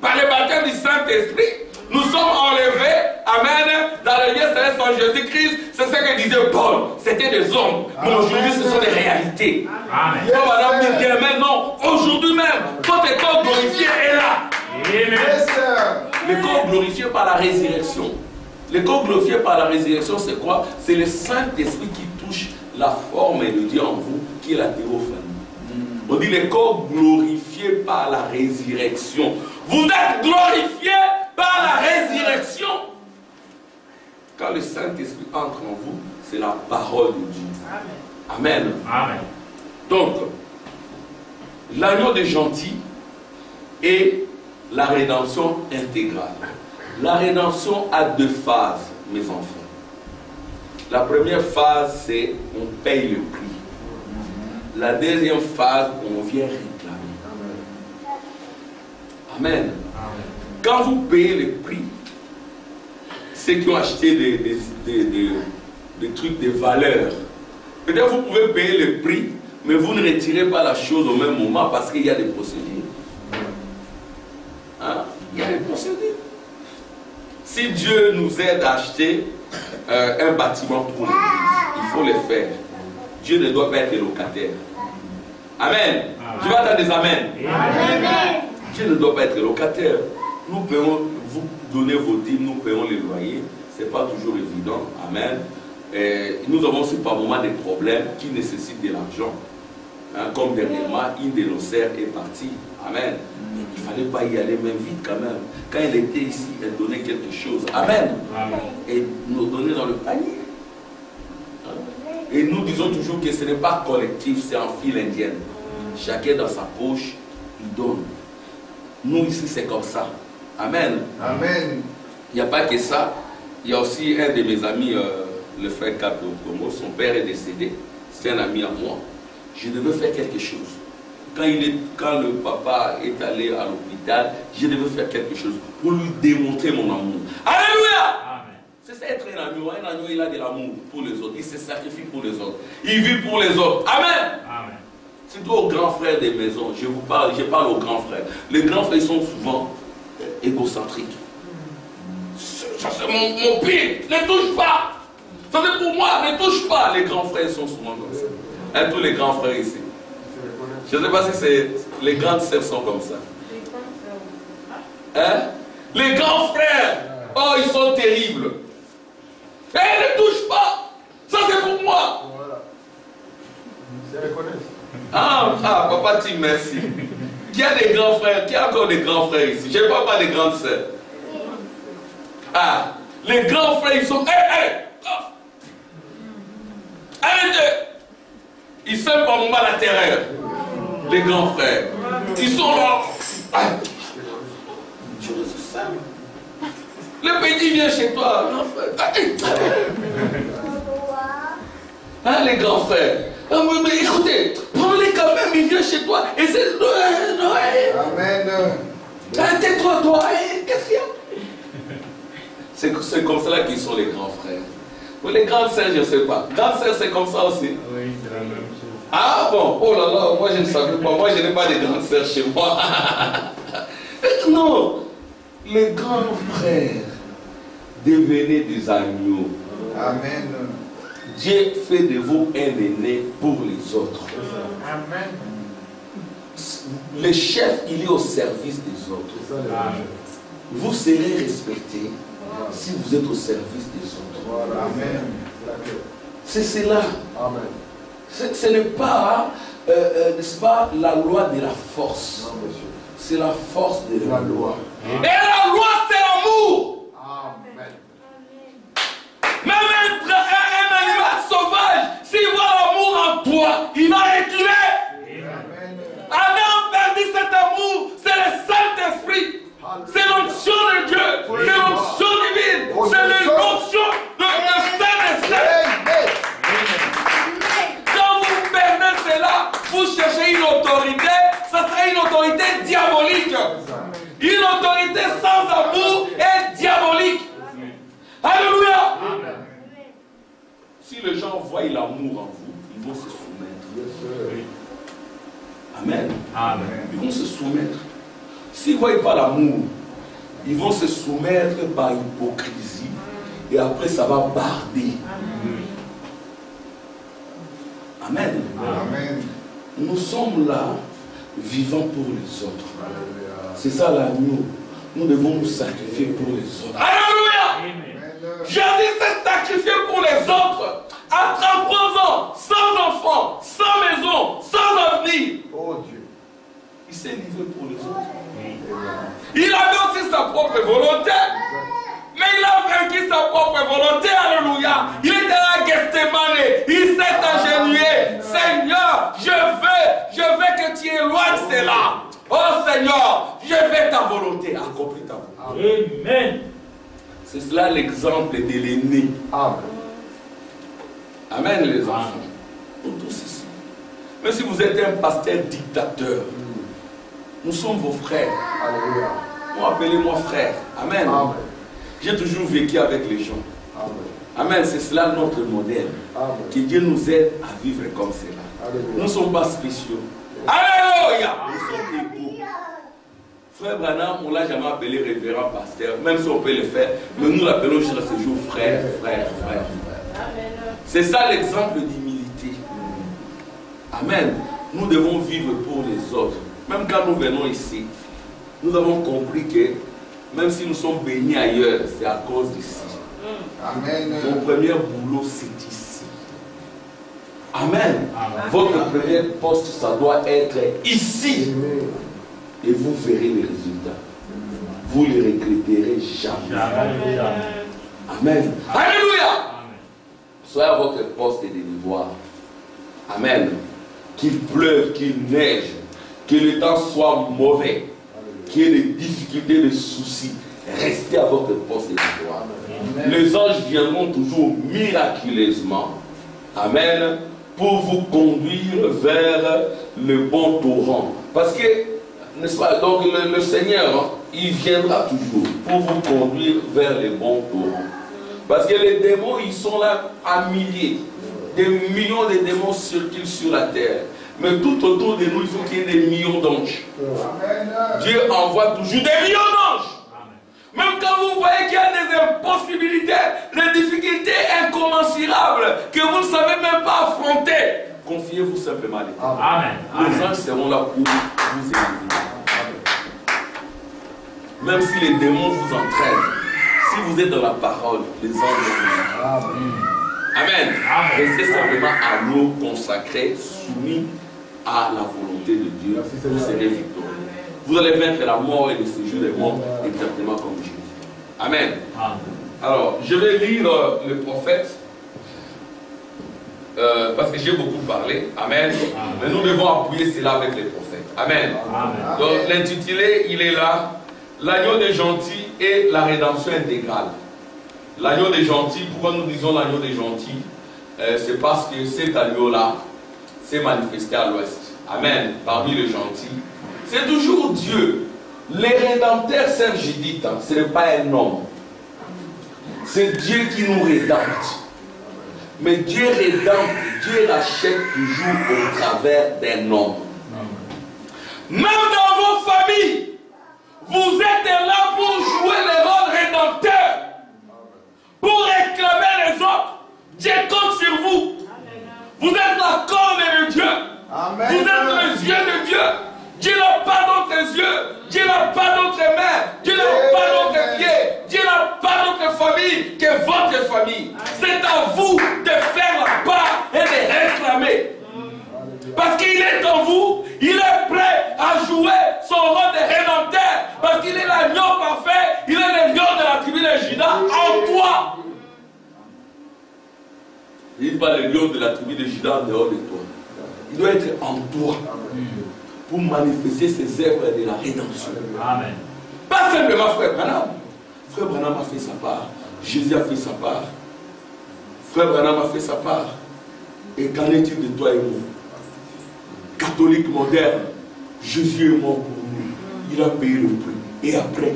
Par le baptême du Saint-Esprit, nous sommes enlevés. Amen. Dans le lieu céleste en Jésus-Christ, c'est ce que disait Paul. C'était des hommes. Mais aujourd'hui, ce sont des réalités. Amen. Madame dit demain, non. Aujourd'hui même, votre corps glorifié est là. Amen. Yes, sir. Le corps glorifié par la résurrection. Le corps glorifié par la résurrection, c'est quoi? C'est le Saint-Esprit qui touche la forme de Dieu en vous, qui est la théophanie. On dit le corps glorifié par la résurrection. Vous êtes glorifié par la résurrection. Quand le Saint-Esprit entre en vous, c'est la parole de Dieu. Amen. Amen. Donc, l'agneau des gentils et la rédemption intégrale. La rédemption a 2 phases, mes enfants. La première phase, c'est on paye le prix. La deuxième phase, on vient réclamer. Amen. Quand vous payez le prix, ceux qui ont acheté des trucs, des valeurs. Peut-être vous pouvez payer le prix, mais vous ne retirez pas la chose au même moment parce qu'il y a des procédures. Hein? Il y a des procédures. Si Dieu nous aide à acheter un bâtiment pour l'église, il faut le faire. Dieu ne doit pas être locataire. Amen. Je vais attendre des amen. Amen. Dieu ne doit pas être locataire. Nous payons, vous donnez vos dîmes, nous payons les loyers. Ce n'est pas toujours évident. Amen. Et nous avons aussi par moments des problèmes qui nécessitent de l'argent. Hein, comme dernièrement, une de nos sœurs est partie. Amen. Il ne fallait pas y aller même vite quand même. Quand elle était ici, elle donnait quelque chose. Amen. Amen. Et nous donnait dans le panier. Et nous disons toujours que ce n'est pas collectif, c'est en file indienne. Chacun dans sa poche, il donne. Nous ici, c'est comme ça. Amen. Amen. Il n'y a pas que ça. Il y a aussi un de mes amis, le frère Cap de Congo, son père est décédé. C'est un ami à moi. Je devais faire quelque chose. Quand le papa est allé à l'hôpital, je devais faire quelque chose pour lui démontrer mon amour. Alléluia! C'est ça être un agneau. Un agneau, il a de l'amour pour les autres. Il se sacrifie pour les autres. Il vit pour les autres. Amen. Amen. Surtout aux grands frères des maisons. Je parle aux grands frères. Les grands frères sont souvent égocentriques. Ça c'est mon pire. Ne touche pas. Ça c'est pour moi. Ne touche pas. Les grands frères sont souvent comme ça. Hein, tous les grands frères ici. Je ne sais pas si c'est les grandes sœurs sont comme ça. Hein? Les grands frères. Oh, ils sont terribles. Eh, ne touche pas. Ça c'est pour moi. Voilà. Ils reconnaissent. Papa Tim, merci. Qui a des grands frères? Qui a encore des grands frères ici? Je ne parle pas des grandes sœurs. Les grands frères, ils sont... Arrêtez. Ils sont par moment la terreur. Les grands frères. Ils sont là. Dieu est ça. Le petit vient chez toi, grand frère. Hein, les grands frères. Mais écoutez, prends-les quand même, il vient chez toi. Et c'est Noël. Amen. Tais-toi, toi. Qu'est-ce qu'il y a? C'est comme cela qu'ils sont les grands frères. Pour les grandes sœurs, je ne sais pas. Grandes sœurs, c'est comme ça aussi. Oui, c'est la même chose. Ah bon, oh là là, moi je ne savais pas. Moi je n'ai pas de grandes sœurs chez moi. Non, les grands frères, devenez des agneaux. Amen. Dieu fait de vous un aîné pour les autres. Amen. Le chef, il est au service des autres. Amen. Vous serez respecté si vous êtes au service des autres. Voilà. Amen. C'est cela. Amen. Ce n'est pas, n'est-ce pas, la loi de la force. Non, monsieur. C'est la force de la loi. Amen. Et la loi, c'est l'amour. Amen. Même un animal sauvage, s'il voit l'amour en toi, il va reculer. Amen. Adam perdit cet amour, c'est le Saint-Esprit. C'est l'onction de Dieu, c'est l'onction divine, c'est l'onction de Saint-Esprit. Quand vous perdez cela, vous cherchez une autorité, ça sera une autorité diabolique. Une autorité sans amour est diabolique. Alléluia. Si les gens voient l'amour en vous, ils vont se soumettre. Amen. Amen. Ils vont se soumettre. S'ils ne voient pas l'amour, ils vont se soumettre par hypocrisie et après ça va barder. Amen. Amen. Nous sommes là, vivants pour les autres. Alléluia. C'est ça l'agneau. Nous devons nous sacrifier pour les autres. Alléluia. Amen. Jésus s'est sacrifié pour les autres. À 33 ans, sans enfants, sans maison, sans avenir. Oh Dieu. Il s'est livré pour les autres. Amen. Il avait aussi sa propre volonté. Mais il a vaincu sa propre volonté. Alléluia. Il était là à Gethsemane. Il s'est agenouillé. Seigneur, je veux que tu éloignes cela. Oh Seigneur, je veux ta volonté. Accomplis ta volonté. Amen. C'est cela l'exemple de l'aîné. Amen. Amen les enfants. Nous tous ici. Mais si vous êtes un pasteur dictateur, nous sommes vos frères. Alléluia. Moi, appelez-moi frère. Amen. Amen. J'ai toujours vécu avec les gens. Amen. Amen, c'est cela notre modèle. Amen. Que Dieu nous aide à vivre comme cela. Alléluia. Nous ne sommes pas spéciaux. Alléluia. Nous sommes égaux. Frère Branham, on ne l'a jamais appelé révérend pasteur, même si on peut le faire, mais nous l'appelons jusqu'à ce jour frère, frère, frère, frère. C'est ça l'exemple d'humilité. Amen. Nous devons vivre pour les autres. Même quand nous venons ici, nous avons compris que même si nous sommes bénis ailleurs, c'est à cause d'ici. Amen. Mon premier boulot, c'est ici. Amen. Votre premier poste, ça doit être ici. Et vous verrez les résultats. Vous ne les regretterez jamais. Amen. Alléluia. Soyez à votre poste de devoir. Amen. Qu'il pleuve, qu'il neige, que le temps soit mauvais, qu'il y ait des difficultés, des soucis. Restez à votre poste de devoir. Les anges viendront toujours miraculeusement. Amen. Pour vous conduire vers le bon torrent. Parce que, n'est-ce pas, donc le Seigneur, il viendra toujours pour vous conduire vers le bon torrent. Parce que les démons, ils sont là à milliers. Des millions de démons circulent sur la terre. Mais tout autour de nous, il faut qu'il y ait des millions d'anges. Dieu envoie toujours des millions d'anges. Même quand vous voyez qu'il y a des impossibilités, des difficultés incommensurables que vous ne savez même pas affronter, confiez-vous simplement à l'Éternel. Amen. Les anges seront là pour vous aider. Même si les démons vous entraînent, si vous êtes dans la parole, les anges vous Amen. Amen. Amen. Restez simplement à nous consacrés, soumis à la volonté de Dieu. Merci, Vous Seigneur. serez victorieux. Vous allez vaincre la mort et le séjour des morts exactement comme Jésus. Amen. Alors, je vais lire le prophète parce que j'ai beaucoup parlé. Amen. Mais nous devons appuyer cela avec les prophètes. Amen. Amen. Donc, l'intitulé, il est là. L'agneau des gentils et la rédemption intégrale. L'agneau des gentils, pourquoi nous disons l'agneau des gentils? C'est parce que cet agneau-là s'est manifesté à l'ouest. Amen. Parmi les gentils. C'est toujours Dieu. Les rédempteurs, Serge dit, ce n'est pas un homme. C'est Dieu qui nous rédempte. Mais Dieu rédempte, Dieu rachète toujours au travers d'un homme. Même dans vos familles, vous êtes là pour jouer le rôle rédempteur. Pour réclamer les autres. Dieu compte sur vous. Vous êtes la corne de Dieu. Amen. Vous êtes les yeux de Dieu. Dieu n'a pas d'autres yeux. Dieu n'a pas d'autres mains. Dieu n'a pas d'autres pieds. Dieu n'a pas d'autre famille que votre famille. C'est à vous de faire la part et de réclamer. Parce qu'il est en vous, il est prêt à jouer son rôle de rédempteur. Parce qu'il est l'agneau parfait, il est le lion de la tribu de Juda en toi. Il n'est pas le lion de la tribu de Juda en dehors de toi. Il doit être en toi pour manifester ses œuvres de la rédemption. Amen. Pas simplement Frère Branham. Frère Branham a fait sa part. Jésus a fait sa part. Frère Branham a fait sa part. Et qu'en est-il de toi et moi? Catholique moderne, Jésus est mort pour nous. Il a payé le prix. Et après,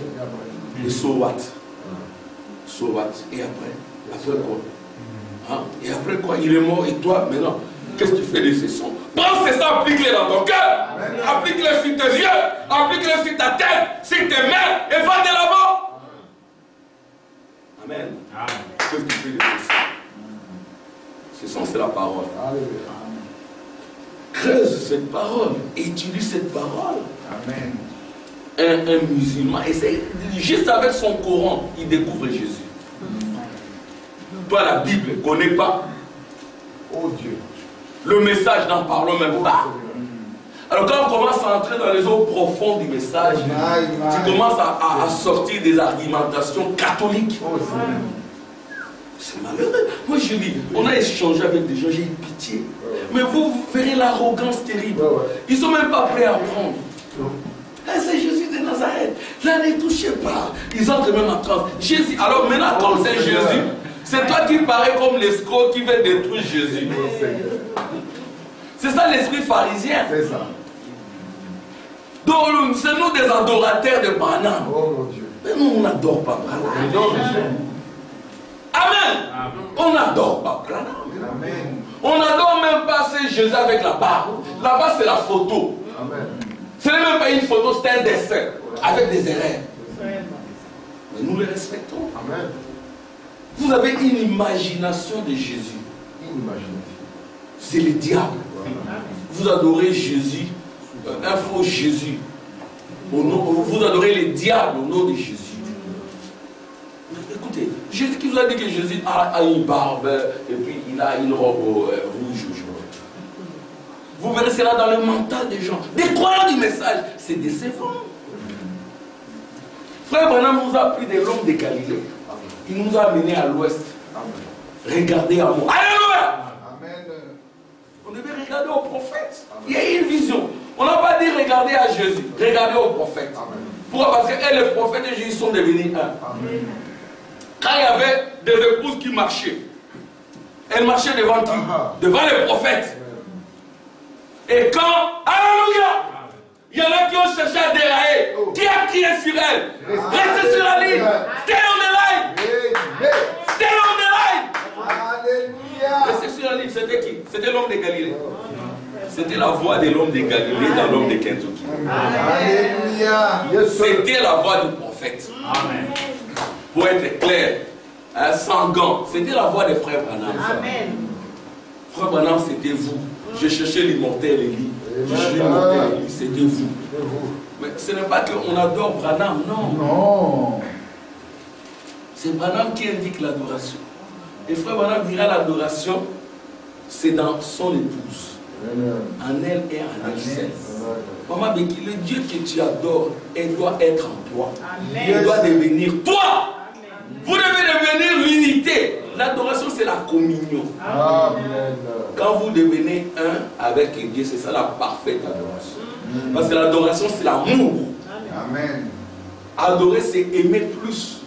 et so what? So what? Et après? Après quoi? Hein? Et après quoi? Il est mort et toi, maintenant, qu'est-ce que tu fais de ces sons? Prends ces sons, applique-les dans ton cœur. Applique-les sur tes yeux. Applique-les sur ta tête, sur tes mains. Et va de l'avant. Amen. Qu'est-ce que tu fais de ces sons? Ces sons, c'est la parole. Alléluia. Creuse cette parole, utilise cette parole. Amen. Un musulman, juste avec son Coran, il découvre Jésus. Toi, la Bible ne connais pas. Oh Dieu. Le message n'en parlons même pas. Alors quand on commence à entrer dans les eaux profondes du message, tu commences à sortir des argumentations catholiques. Oh Seigneur. C'est malheureux. Moi je dis, on a échangé avec des gens, j'ai eu pitié. Mais vous verrez l'arrogance terrible. Ils ne sont même pas prêts à apprendre. Ah, c'est Jésus de Nazareth. Là, ne touchez pas. Ils entrent même en transe. Jésus, alors maintenant, comme c'est Jésus, c'est toi qui parais comme l'escroc qui veut détruire Jésus. C'est ça l'esprit pharisien. C'est ça. Donc, c'est nous des adorateurs de Branham. Oh mon Dieu. Mais nous, on n'adore pas Branham. Non, monsieur. À Amen. On n'adore pas Branham. Amen. On n'adore même pas ce Jésus avec la barbe. Là-bas, c'est la photo. Amen. Ce n'est même pas une photo, c'est un dessin avec des erreurs. Mais nous les respectons. Amen. Vous avez une imagination de Jésus. Inimaginable. C'est le diable. Vous adorez Jésus, un faux Jésus. Vous adorez le diable au nom de Jésus. Écoutez, Jésus qui vous a dit que Jésus a une barbe et puis il a une robe rouge. Vous verrez cela dans le mental des gens. Des croyants du message, c'est décevant. Frère Branham nous a pris de l'homme de Galilée. Il nous a amenés à l'ouest. Regardez à moi. Alléluia! Amen. On devait regarder au prophète. Il y a une vision. On n'a pas dit regarder à Jésus. Regardez au prophète. Amen. Pourquoi? Parce que le prophète et Jésus sont devenus un. Amen. Quand il y avait des épouses qui marchaient, elles marchaient devant qui? Devant les prophètes. Et quand, alléluia, il y en a qui ont cherché à dérailler, qui a crié sur elle? Restez sur la ligne. Stay on the line. Stay on the line. Alléluia. Restez sur la ligne. C'était qui? C'était l'homme de Galilée. C'était la voix de l'homme de Galilée dans l'homme de Kentucky. Alléluia. C'était la voix du prophète. Amen. Pour être clair, hein, sans gants, c'était la voix des frères Branham. Amen. Frère Branham, c'était vous. Je cherchais l'immortel Élie. Je cherchais l'immortel Élie, c'était vous. Mais ce n'est pas qu'on adore Branham, non. Non. C'est Branham qui indique l'adoration. Et frère Branham dira l'adoration, c'est dans son épouse. En elle et en elle seule. Maman Becky, le Dieu que tu adores, elle doit être en toi. Amen. Il doit devenir toi. Vous devez devenir l'unité. L'adoration, c'est la communion. Amen. Quand vous devenez un avec Dieu, c'est ça la parfaite adoration. Parce que l'adoration, c'est l'amour. Amen. Adorer, c'est aimer plus.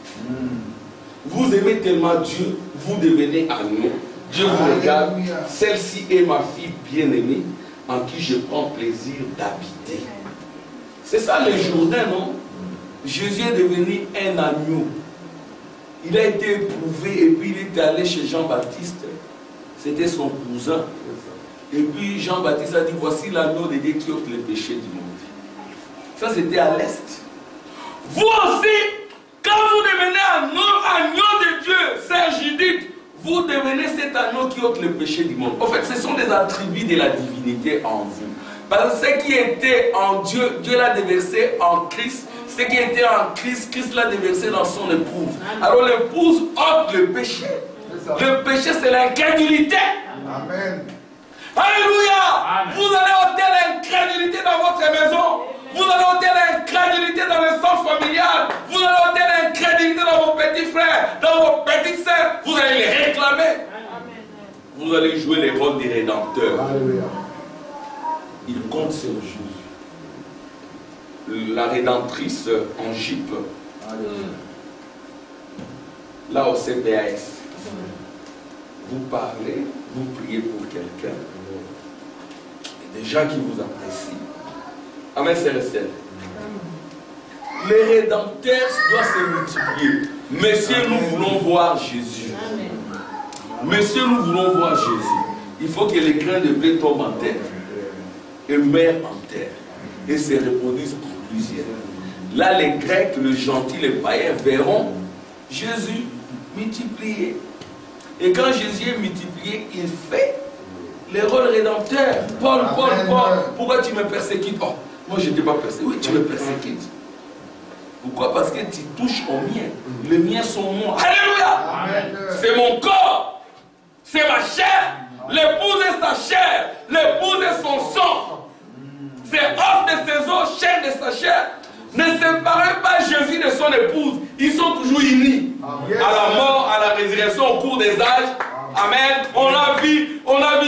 Vous aimez tellement Dieu, vous devenez à nous. Dieu vous regarde. Celle-ci est ma fille bien-aimée, en qui je prends plaisir d'habiter. C'est ça le Jourdain, non? Jésus est devenu un agneau. Il a été éprouvé et puis il est allé chez Jean-Baptiste. C'était son cousin. Et puis Jean-Baptiste a dit, voici l'agneau de Dieu qui ôte les péchés du monde. Ça c'était à l'est. Vous aussi, quand vous devenez agneau de Dieu, c'est Judith, vous devenez cet agneau qui ôte le péché du monde. En fait, ce sont des attributs de la divinité en vous. Parce que ce qui était en Dieu, Dieu l'a déversé en Christ. Ce qui était en Christ, Christ l'a déversé dans son épouse. Alors l'épouse ôte le péché. Le péché, c'est l'incrédulité. Amen. Alléluia. Vous allez ôter l'incrédulité dans votre maison. Vous allez ôter l'incrédulité dans le sang familial. Vous allez ôter l'incrédulité dans vos petits frères, dans vos petites sœurs. Vous allez les réclamer. Vous allez jouer les rôles des rédempteurs. Alléluia. Il compte sur Jésus. La rédemptrice en Gypte, là au CPAS. Vous parlez, vous priez pour quelqu'un. Il y a des gens qui vous apprécient. Amen, c'est resté. Les rédempteurs doivent se multiplier. Messieurs, nous voulons voir Jésus. Messieurs, nous voulons voir Jésus. Il faut que les grains de blé tombent en terre et meurent en terre et se reproduisent en plusieurs. Là, les Grecs, les gentils, les païens verront Jésus multiplié. Et quand Jésus est multiplié, il fait les rôles rédempteurs. Paul, pourquoi tu me persécutes? Oh, moi je ne t'ai pas persécuté. Oui, tu me persécutes. Pourquoi? Parce que tu touches au mien. Les miens sont moi. Alléluia! C'est mon corps. C'est ma chair. L'épouse est sa chair. L'épouse est son sang. C'est os de ses os, chair de sa chair. Ne séparez pas Jésus de son épouse. Ils sont toujours unis. À la mort, à la résurrection, au cours des âges. Amen. On a vu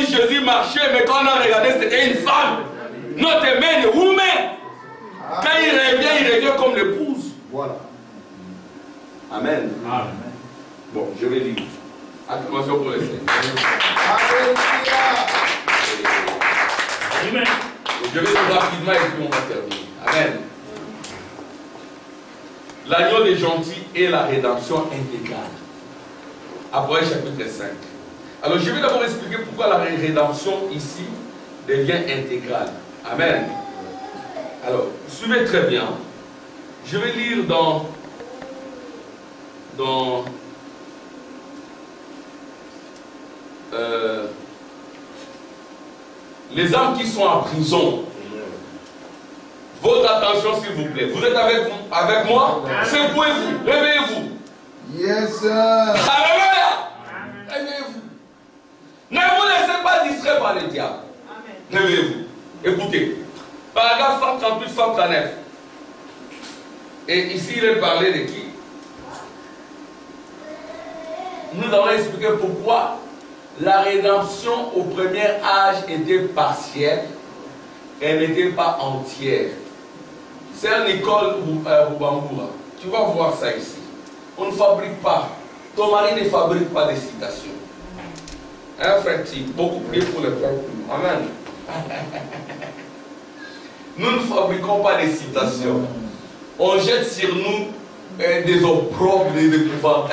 Jésus marcher, mais quand on a regardé, c'était une femme. Not a man, a woman. Quand il revient comme l'épouse. Voilà. Amen. Amen. Bon, je vais lire. Acclamation pour le Seigneur. Amen. Je vais lire rapidement et puis on va terminer. Amen. L'agneau des gentils et la rédemption intégrale. Après chapitre 5. Alors je vais d'abord expliquer pourquoi la rédemption ici devient intégrale. Amen. Alors, suivez très bien. Je vais lire dans les âmes qui sont en prison. Votre attention s'il vous plaît. Vous êtes avec moi? Secouez-vous, réveillez-vous. Yes, sir. Alléluia. Réveillez-vous. Ne vous laissez pas distraire par le diable. Réveillez-vous. Écoutez. Paragraphe 138-139. Et ici il est parlé de qui? Nous allons expliquer pourquoi la rédemption au premier âge était partielle. Elle n'était pas entière. C'est Nicole Rubamboura. Tu vas voir ça ici. On ne fabrique pas. Ton mari ne fabrique pas des citations. Hein, frère Tim? Beaucoup plus pour le peuple. Amen. Nous ne fabriquons pas des citations. On jette sur nous des opprobres, des épouvantes.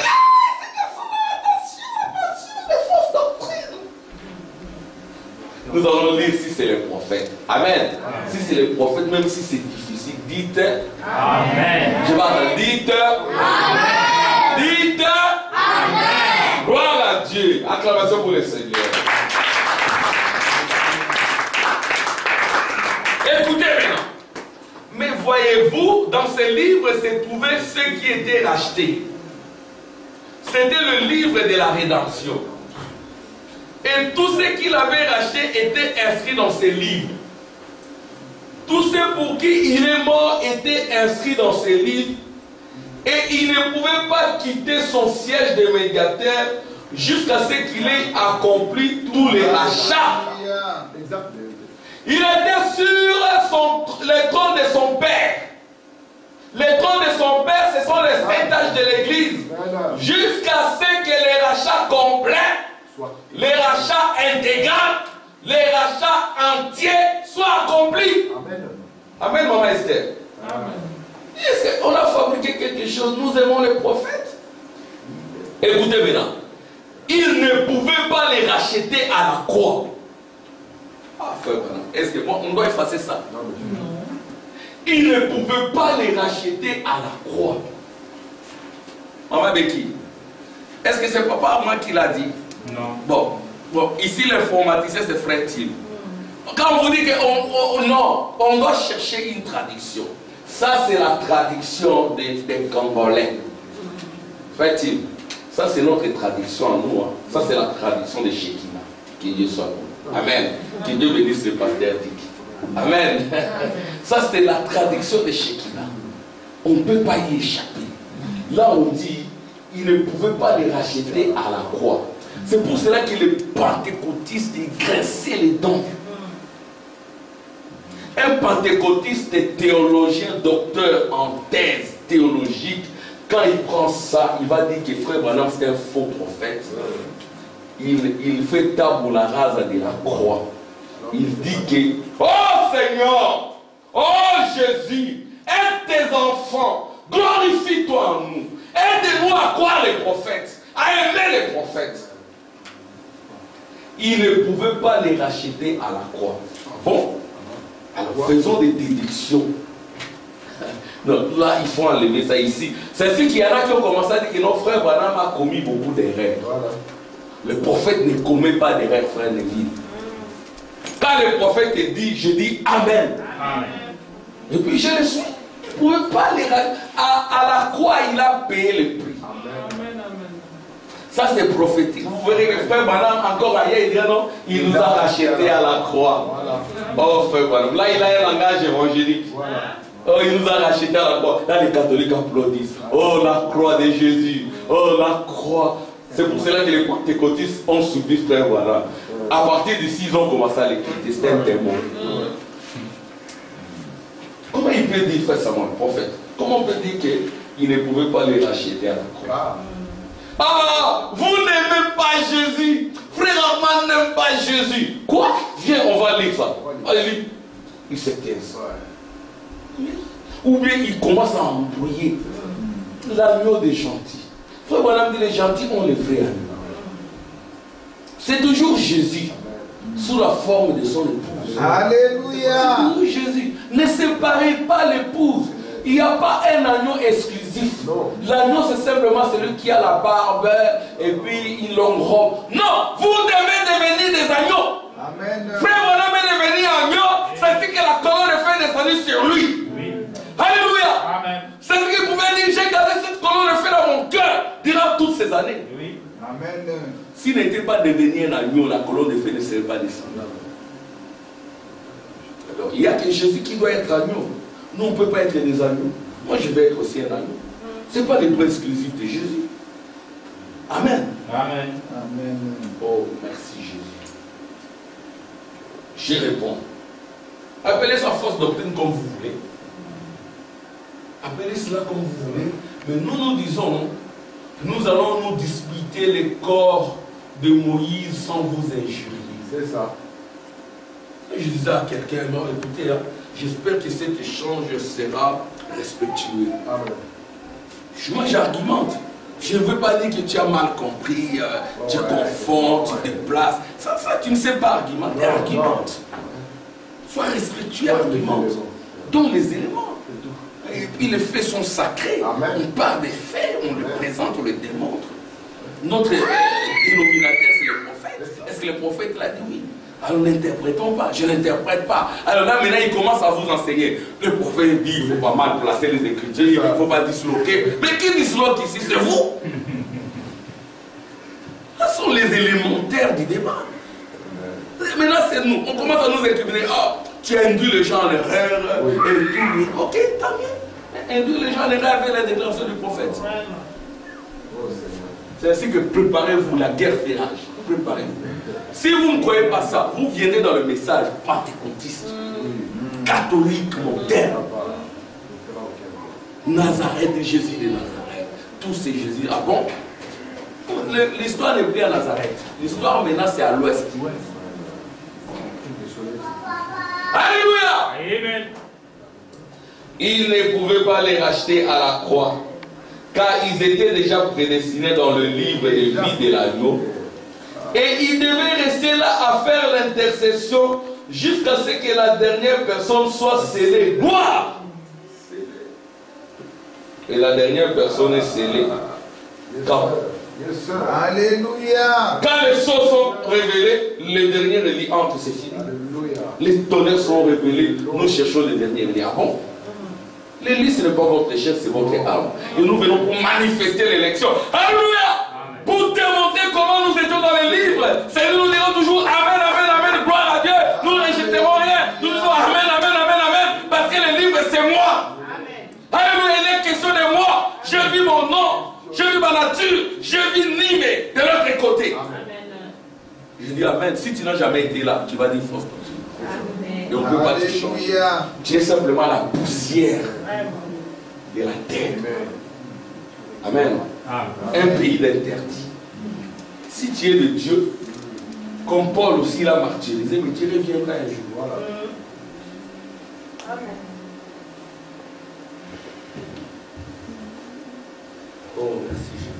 Nous allons lire si c'est le prophète. Amen. Si c'est le prophète, même si c'est difficile, dites Amen. Je vais entendre. Dites Amen. Dites Amen. Gloire à Dieu. Acclamation pour le Seigneur. Écoutez maintenant. Mais voyez-vous, dans ce livre se trouvait ce qui était racheté. C'était le livre de la rédemption. Et tout ce qu'il avait racheté était inscrit dans ce livre. Tout ce pour qui il est mort était inscrit dans ce livre. Et il ne pouvait pas quitter son siège de médiateur jusqu'à ce qu'il ait accompli tous les rachats. Il était sur le trône de son père. Le trône de son père, ce sont les étages de l'église. Jusqu'à ce que les rachats complets, les rachats intégrants, les rachats entiers soient accomplis. Amen. Amen, maman Esther. Est-ce qu'on a fabriqué quelque chose? Nous aimons les prophètes. Écoutez maintenant. Il ne pouvait pas les racheter à la croix. Ah, frère, est-ce que on doit effacer ça? Non. Il ne pouvait pas les racheter à la croix. Maman Becky, est-ce que c'est papa ou moi qui l'a dit? Non. Bon, ici l'informaticien c'est frère Tim. Quand on vous dit que non, on doit chercher une traduction. Ça c'est la traduction des Congolais. Frère Tim, ça c'est notre traduction à nous. Hein. Ça c'est la traduction de Shekinah. Que Dieu soit bon. Amen. Que Dieu bénisse le pasteur Dick. Amen. Ça c'est la traduction de Shekinah. On ne peut pas y échapper. Là on dit, il ne pouvait pas les racheter à la croix. C'est pour cela que les pentecôtistes grinçaient les dents. Un pentecôtiste est théologien, docteur en thèse théologique. Quand il prend ça, il va dire que frère Branham c'est un faux prophète. Il fait tabula rasa de la croix. Il dit que, oh Seigneur, oh Jésus, aide tes enfants, glorifie-toi en nous. Aide-nous à croire les prophètes, à aimer les prophètes. Il ne pouvait pas les racheter à la croix. Bon, alors faisons des déductions. Non, là, il faut enlever ça ici. C'est ainsi qu'il y en a qui ont commencé à dire que notre frère Branham a commis beaucoup d'erreurs. Voilà. Le prophète ne commet pas d'erreurs, frère Neville. Quand le prophète te dit, je dis Amen. Amen. Et puis je le suis. Il ne pouvait pas les racheter. À la croix, il a payé le prix. Ça c'est prophétique. Vous verrez que frère Branham encore ailleurs, il dit non, il nous a rachetés à la croix. Voilà. Oh frère Branham, là il a un langage évangélique. Voilà. Oh, il nous a rachetés à la croix. Là les catholiques applaudissent. Oh la croix de Jésus. Oh la croix. C'est pour cela que les pentecôtistes ont suivi frère Branham. À partir d'ici, ils ont commencé à l'écrire. C'était un démon. Comment il peut dire, frère Samuel, prophète? Comment on peut dire qu'il ne pouvait pas les racheter à la croix? Ah, vous n'aimez pas Jésus. Frère Armand n'aime pas Jésus. Quoi? Viens, on va lire ça. Allez, il se taise. Ou bien il commence à embrouiller. L'agneau des gentils. Frère Branham dit, les gentils ont les vrais amis. C'est toujours Jésus, sous la forme de son épouse. Alléluia. C'est toujours Jésus. Ne séparez pas l'épouse. Il n'y a pas un agneau exclusif. L'agneau, c'est simplement celui qui a la barbe et puis une longue robe. Non, vous devez devenir des agneaux. Amen. Frère Branham est devenu agneau, ça fait que la colonne de feu est descendue sur lui. Oui. Alléluia. Amen. C'est ce qu'il pouvait dire, j'ai gardé cette colonne de feu dans mon cœur durant toutes ces années. Oui. Amen. S'il n'était pas devenu un agneau, la colonne de feu ne serait pas descendue. Alors, il n'y a que Jésus qui doit être agneau. Nous, on ne peut pas être des agneaux. Moi, je vais être aussi un agneau. Ce n'est pas le droit exclusif de Jésus. Amen. Amen. Amen. Oh, merci Jésus. Je réponds. Appelez ça fausse doctrine comme vous voulez. Appelez cela comme vous voulez. Mais nous disons, nous allons nous disputer les corps de Moïse sans vous injurier. C'est ça. Je disais à quelqu'un, non, écoutez, hein, j'espère que cet échange sera respectueux. Amen. Moi, j'argumente. Je ne veux pas dire que tu as mal compris, tu confonds, tu déplaces. Ça, tu ne sais pas argumenter, argumente. Sois respectueux, argumente. Donne les éléments. Et puis les faits sont sacrés. Amen. On parle des faits, on le présente, on le démontre. Notre dénominateur, c'est le prophète. Est-ce que le prophète l'a dit? Oui. Alors n'interprétons pas, je n'interprète pas. Alors là maintenant il commence à vous enseigner. Le prophète dit il ne faut pas mal placer les écritures, il ne faut pas disloquer. Mais qui disloque ici? C'est vous. Ce sont les élémentaires du débat. Maintenant c'est nous. On commence à nous incriminer. Ah, tu as induit les gens en erreur. Oui. Et tout. Ok, tant mieux. Induit les gens en erreur avec la déclaration du prophète. C'est ainsi que préparez-vous, la guerre fait rage. Préparez-vous. Si vous ne croyez pas ça, vous viendrez dans le message pentecôtiste, catholique, moderne. Nazareth, Jésus de Nazareth. Tous ces Jésus. Ah bon? L'histoire n'est plus à Nazareth. L'histoire maintenant c'est à l'ouest. Alléluia! Amen. Ils ne pouvaient pas les racheter à la croix, car ils étaient déjà prédestinés dans le livre de vie de l'agneau. Et ils devaient rester là à faire l'intercession jusqu'à ce que la dernière personne soit scellée. Gloire! Et la dernière personne est scellée. Quand? Alléluia. Quand les sceaux sont révélés, les derniers relis entrent, c'est fini. Les tonnerres sont révélés, nous cherchons les derniers relis. Ah bon? L'église, ce n'est pas votre chair, c'est votre âme. Et nous venons pour manifester l'élection. Alléluia! Pour démontrer comment nous étions dans les livres. C'est nous dirons toujours Amen, Amen, Amen, gloire à Dieu. Nous ne rejetterons rien. Nous disons Amen, Amen, Amen, Amen. Parce que le livre, c'est moi. Alléluia, il est question de moi. Je vis mon nom. Je vis ma nature. Je vis Nimé de l'autre côté. Je dis Amen. Si tu n'as jamais été là, tu vas dire fausse doctrine. Et on ne peut pas te changer. Tu es simplement la poussière de la terre. Amen. Un pays d'interdit. Si tu es de Dieu, comme Paul aussi l'a martyrisé, mais tu reviendras un jour. Voilà. Oh, merci Jésus.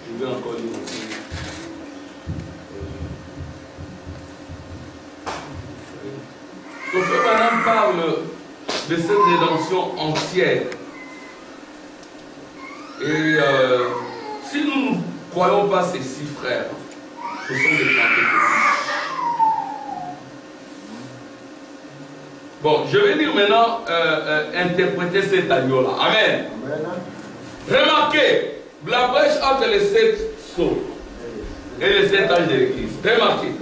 Je vais encore lire aussi. Donc, frère Branham parle de cette rédemption entière. Et si nous ne croyons pas ces six frères, ce sont des pentecôtistes. Bon, je vais dire maintenant interpréter cet agneau-là. Amen. Remarquez, la brèche entre les 7 sceaux et les 7 âges de l'église. Remarquez,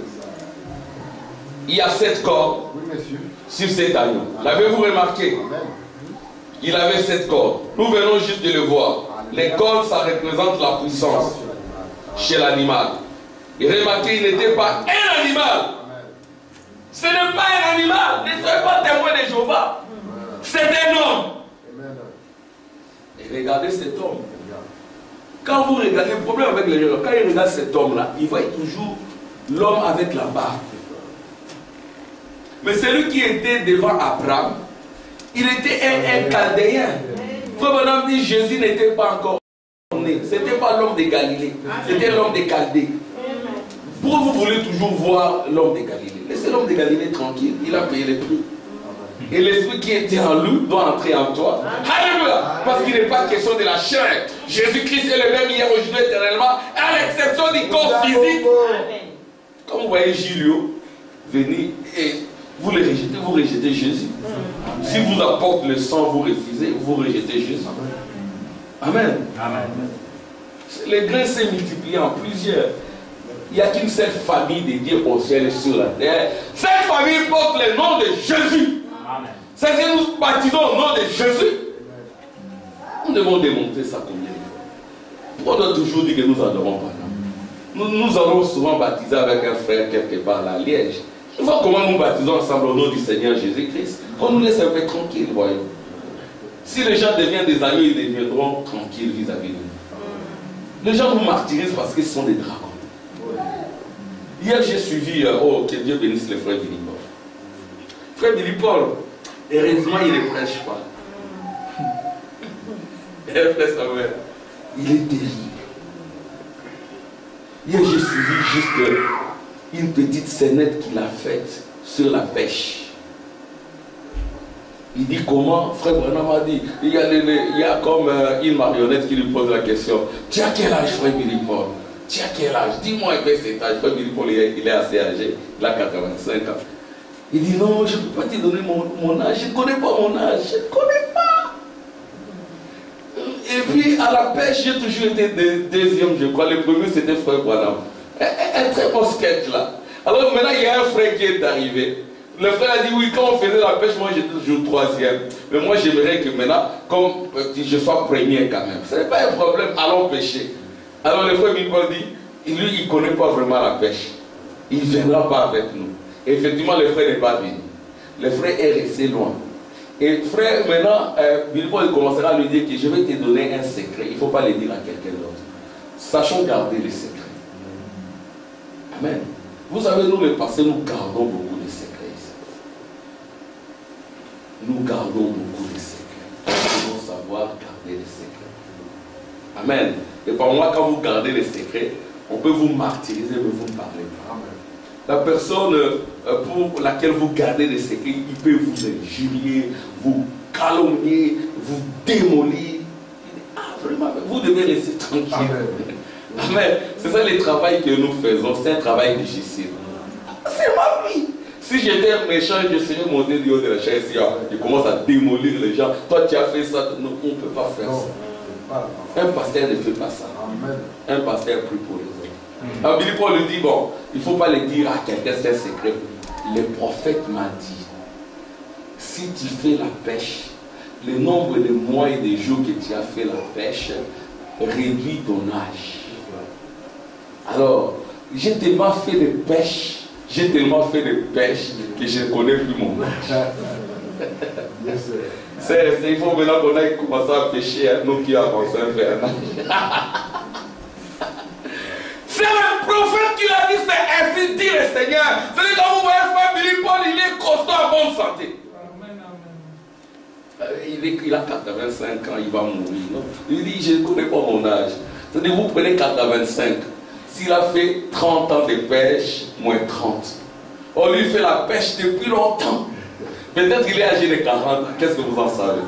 il y a 7 corps sur cet agneau. L'avez-vous remarqué? Il avait 7 cordes. Nous venons juste de le voir. Les cordes, ça représente la puissance chez l'animal. Et remarquez, il n'était pas un animal. Ce n'est pas un animal. Ne soyez pas témoin de Jéhovah. C'est un homme. Et regardez cet homme. Quand vous regardez, le problème avec les gens, quand il regarde cet homme-là, il voit toujours l'homme avec la barbe. Mais celui qui était devant Abraham, il était un chaldéen. Frère Branham dit Jésus n'était pas encore né. Ce n'était pas l'homme de Galilée. C'était l'homme de Chaldée. Pourquoi vous voulez toujours voir l'homme de Galilée? Laissez l'homme de Galilée tranquille. Il a payé les prix. Et l'esprit qui était en lui doit entrer en toi. Alléluia. Parce qu'il n'est pas question de la chair. Jésus-Christ est le même hier, aujourd'hui, éternellement, à l'exception du corps physique. Quand vous voyez Julio venir et vous le rejetez, vous rejetez Jésus. Si vous apporte le sang, vous refusez, vous rejetez Jésus. Amen. Amen. Les grains s'est multiplié en plusieurs. Il n'y a qu'une seule famille dédiée au ciel et sur la terre. Cette famille porte le nom de Jésus. C'est ce que nous baptisons au nom de Jésus. Nous devons démontrer ça combien de fois. Pourquoi on doit toujours dire que nous adorons pas? Nous allons souvent baptiser avec un frère quelque part là, à Liège. On voit comment nous baptisons ensemble au nom du Seigneur Jésus-Christ. On nous laisse un peu tranquille, voyons. Si les gens deviennent des amis, ils deviendront tranquilles vis-à-vis de nous. Les gens nous martyrisent parce qu'ils sont des dragons. Hier, j'ai suivi, que Dieu bénisse le frère Billy Paul. Frère Billy Paul, heureusement, il ne prêche pas. Il est terrible. Hier, j'ai suivi juste une petite scénette qu'il a faite sur la pêche. Il dit comment, frère Branham a dit, il y a comme une marionnette qui lui pose la question. Tu as quel âge, frère Billy Paul? Tu as quel âge? Dis-moi un peu cet âge. Frère Billy Paul, il est assez âgé. Il a 85 ans. Il dit non, je ne peux pas te donner mon âge. Je ne connais pas mon âge. Je ne connais pas. Et puis à la pêche, j'ai toujours été deuxième, je crois. Le premier, c'était frère Branham. Un très bon sketch là. Alors maintenant, il y a un frère qui est arrivé. Le frère a dit oui, quand on faisait la pêche, moi j'étais toujours troisième. Mais moi j'aimerais que maintenant, comme je sois premier quand même. Ce n'est pas un problème, allons pêcher. Alors le frère Billy dit, lui il ne connaît pas vraiment la pêche. Il ne viendra pas avec nous. Et effectivement, le frère n'est pas venu. Le frère est resté loin. Et frère, maintenant, Billy Paul commencera à lui dire que je vais te donner un secret. Il ne faut pas le dire à quelqu'un d'autre. Sachons garder les secrets. Amen. Vous savez, nous les passés, nous gardons beaucoup de secrets ici. Nous gardons beaucoup de secrets. Nous devons savoir garder les secrets. Amen. Et par moi, quand vous gardez les secrets, on peut vous martyriser, mais vous ne parlez pas. Amen. La personne pour laquelle vous gardez les secrets, il peut vous injurier, vous calomnier, vous démolir. Ah, vraiment, vous devez rester tranquille. Amen. Amen. C'est ça le travail que nous faisons. C'est un travail difficile. C'est ma vie. Si j'étais méchant, je serais monté du haut de la chaise. Je commence à démolir les gens. Toi, tu as fait ça. Non, on ne peut pas faire ça. Un pasteur ne fait pas ça. Amen. Un pasteur prie pour les autres. Alors, Billy Paul lui dit, bon, il ne faut pas le dire à quelqu'un, c'est un secret. Le prophète m'a dit, si tu fais la pêche, le nombre de mois et de jours que tu as fait la pêche réduit ton âge. Alors, j'ai tellement fait de pêche, que je ne connais plus mon âge. Il faut maintenant qu'on aille commencer à pêcher, nous qui avons un peu un âge. C'est le prophète qui l'a dit, c'est ainsi dit le Seigneur. C'est quand vous voyez frère Billy Paul, il est constant en bonne santé. Il a 85 ans, il va mourir. Non? Il dit, je ne connais pas mon âge. C'est-à-dire, vous prenez 85. S'il a fait 30 ans de pêche, moins 30. On lui fait la pêche depuis longtemps. Peut-être qu'il est âgé de 40 ans. Qu'est-ce que vous en savez?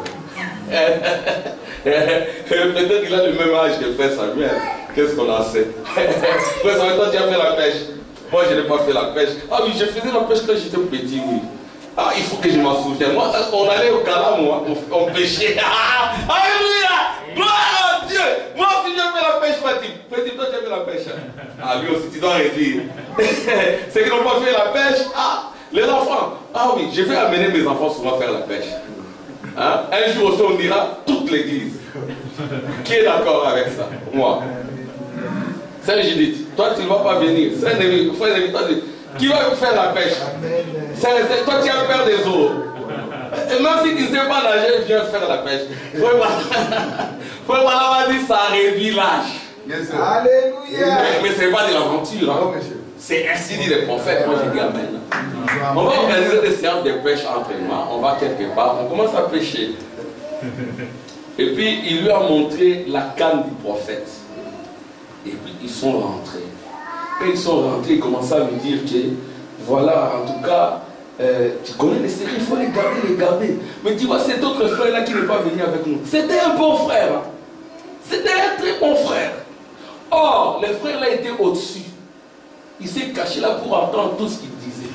Peut-être qu'il a le même âge que frère Samuel. Qu'est-ce qu'on en sait? Frère Samuel, toi tu as fait la pêche. Moi je n'ai pas fait la pêche. Ah oui, je faisais la pêche quand j'étais petit, oui. Ah, il faut que je m'en souvienne. Moi, on allait au Cala, moi, on pêchait. Alléluia! Gloire à Dieu! Moi aussi j'ai fait la pêche, Fatih. Fatih, toi tu as fait la pêche. Ah, lui aussi, tu dois réduire. C'est qu'ils n'ont pas fait la pêche. Ah, les enfants. Ah oui, je vais amener mes enfants souvent faire la pêche. Hein? Un jour aussi, on dira toute l'église. Qui est d'accord avec ça? Moi. C'est Judith. Toi, tu ne vas pas venir. C'est un ami. Qui va faire la pêche? Toi, tu as peur des eaux. Et même si tu ne sais pas nager, viens faire la pêche. Frère Malama dit ça réduit l'âge. Alléluia. Mais ce n'est pas de l'aventure. Hein. C'est ainsi dit le prophète. Moi, je dis amen. On va organiser des séances de pêche entraînement. On va quelque part. On commence à pêcher. Et puis il lui a montré la canne du prophète. Et puis ils sont rentrés. Quand ils sont rentrés, ils commençaient à lui dire que voilà, en tout cas, tu connais les secrets, il faut les garder. Mais tu vois, cet autre frère-là qui n'est pas venu avec nous, c'était un bon frère. Hein. C'était un très bon frère. Or, le frère-là était au-dessus. Il s'est caché là pour entendre tout ce qu'il disait.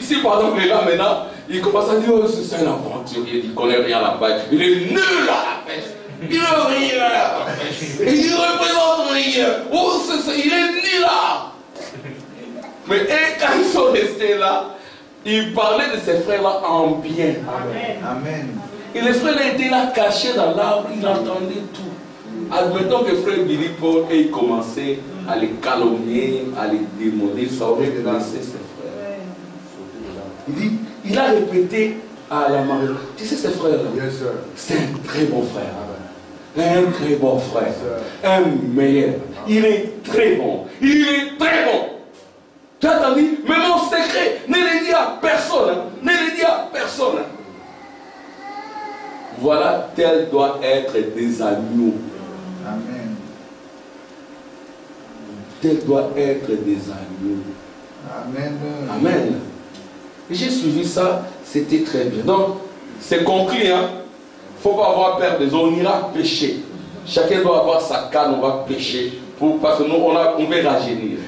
Si par exemple, il est là maintenant, il commence à dire, oh, c'est un aventurier, il ne connaît rien à la pêche. Il est nul à la pêche. Il ne rien à la pêche. Et il représente rien. Oh, il est nul là. Mais quand ils sont restés là, ils parlaient de ces frères-là en bien. Amen. Amen. Et les frères-là étaient là cachés dans l'arbre, ils entendaient tout. Admettons que frère Billy Paul ait commencé à les calomnier, à les démolir, ça aurait laissé ses frères. Il dit, il a répété à la mariée, tu sais ces frères-là, c'est un très bon frère. Un très bon frère. Un meilleur. Il est très bon. Il est très bon. Tu as entendu? Mais mon secret, ne le dis à personne. Hein. Ne le dis à personne. Hein. Voilà, tel doit être des agneaux. Amen. Tel doit être des agneaux. Amen. Amen. Et j'ai suivi ça, c'était très bien. Donc, c'est conclu, hein. Il ne faut pas avoir peur des eaux, on ira pêcher. Chacun doit avoir sa canne, on va pêcher. Parce que nous, on veut rajeunir.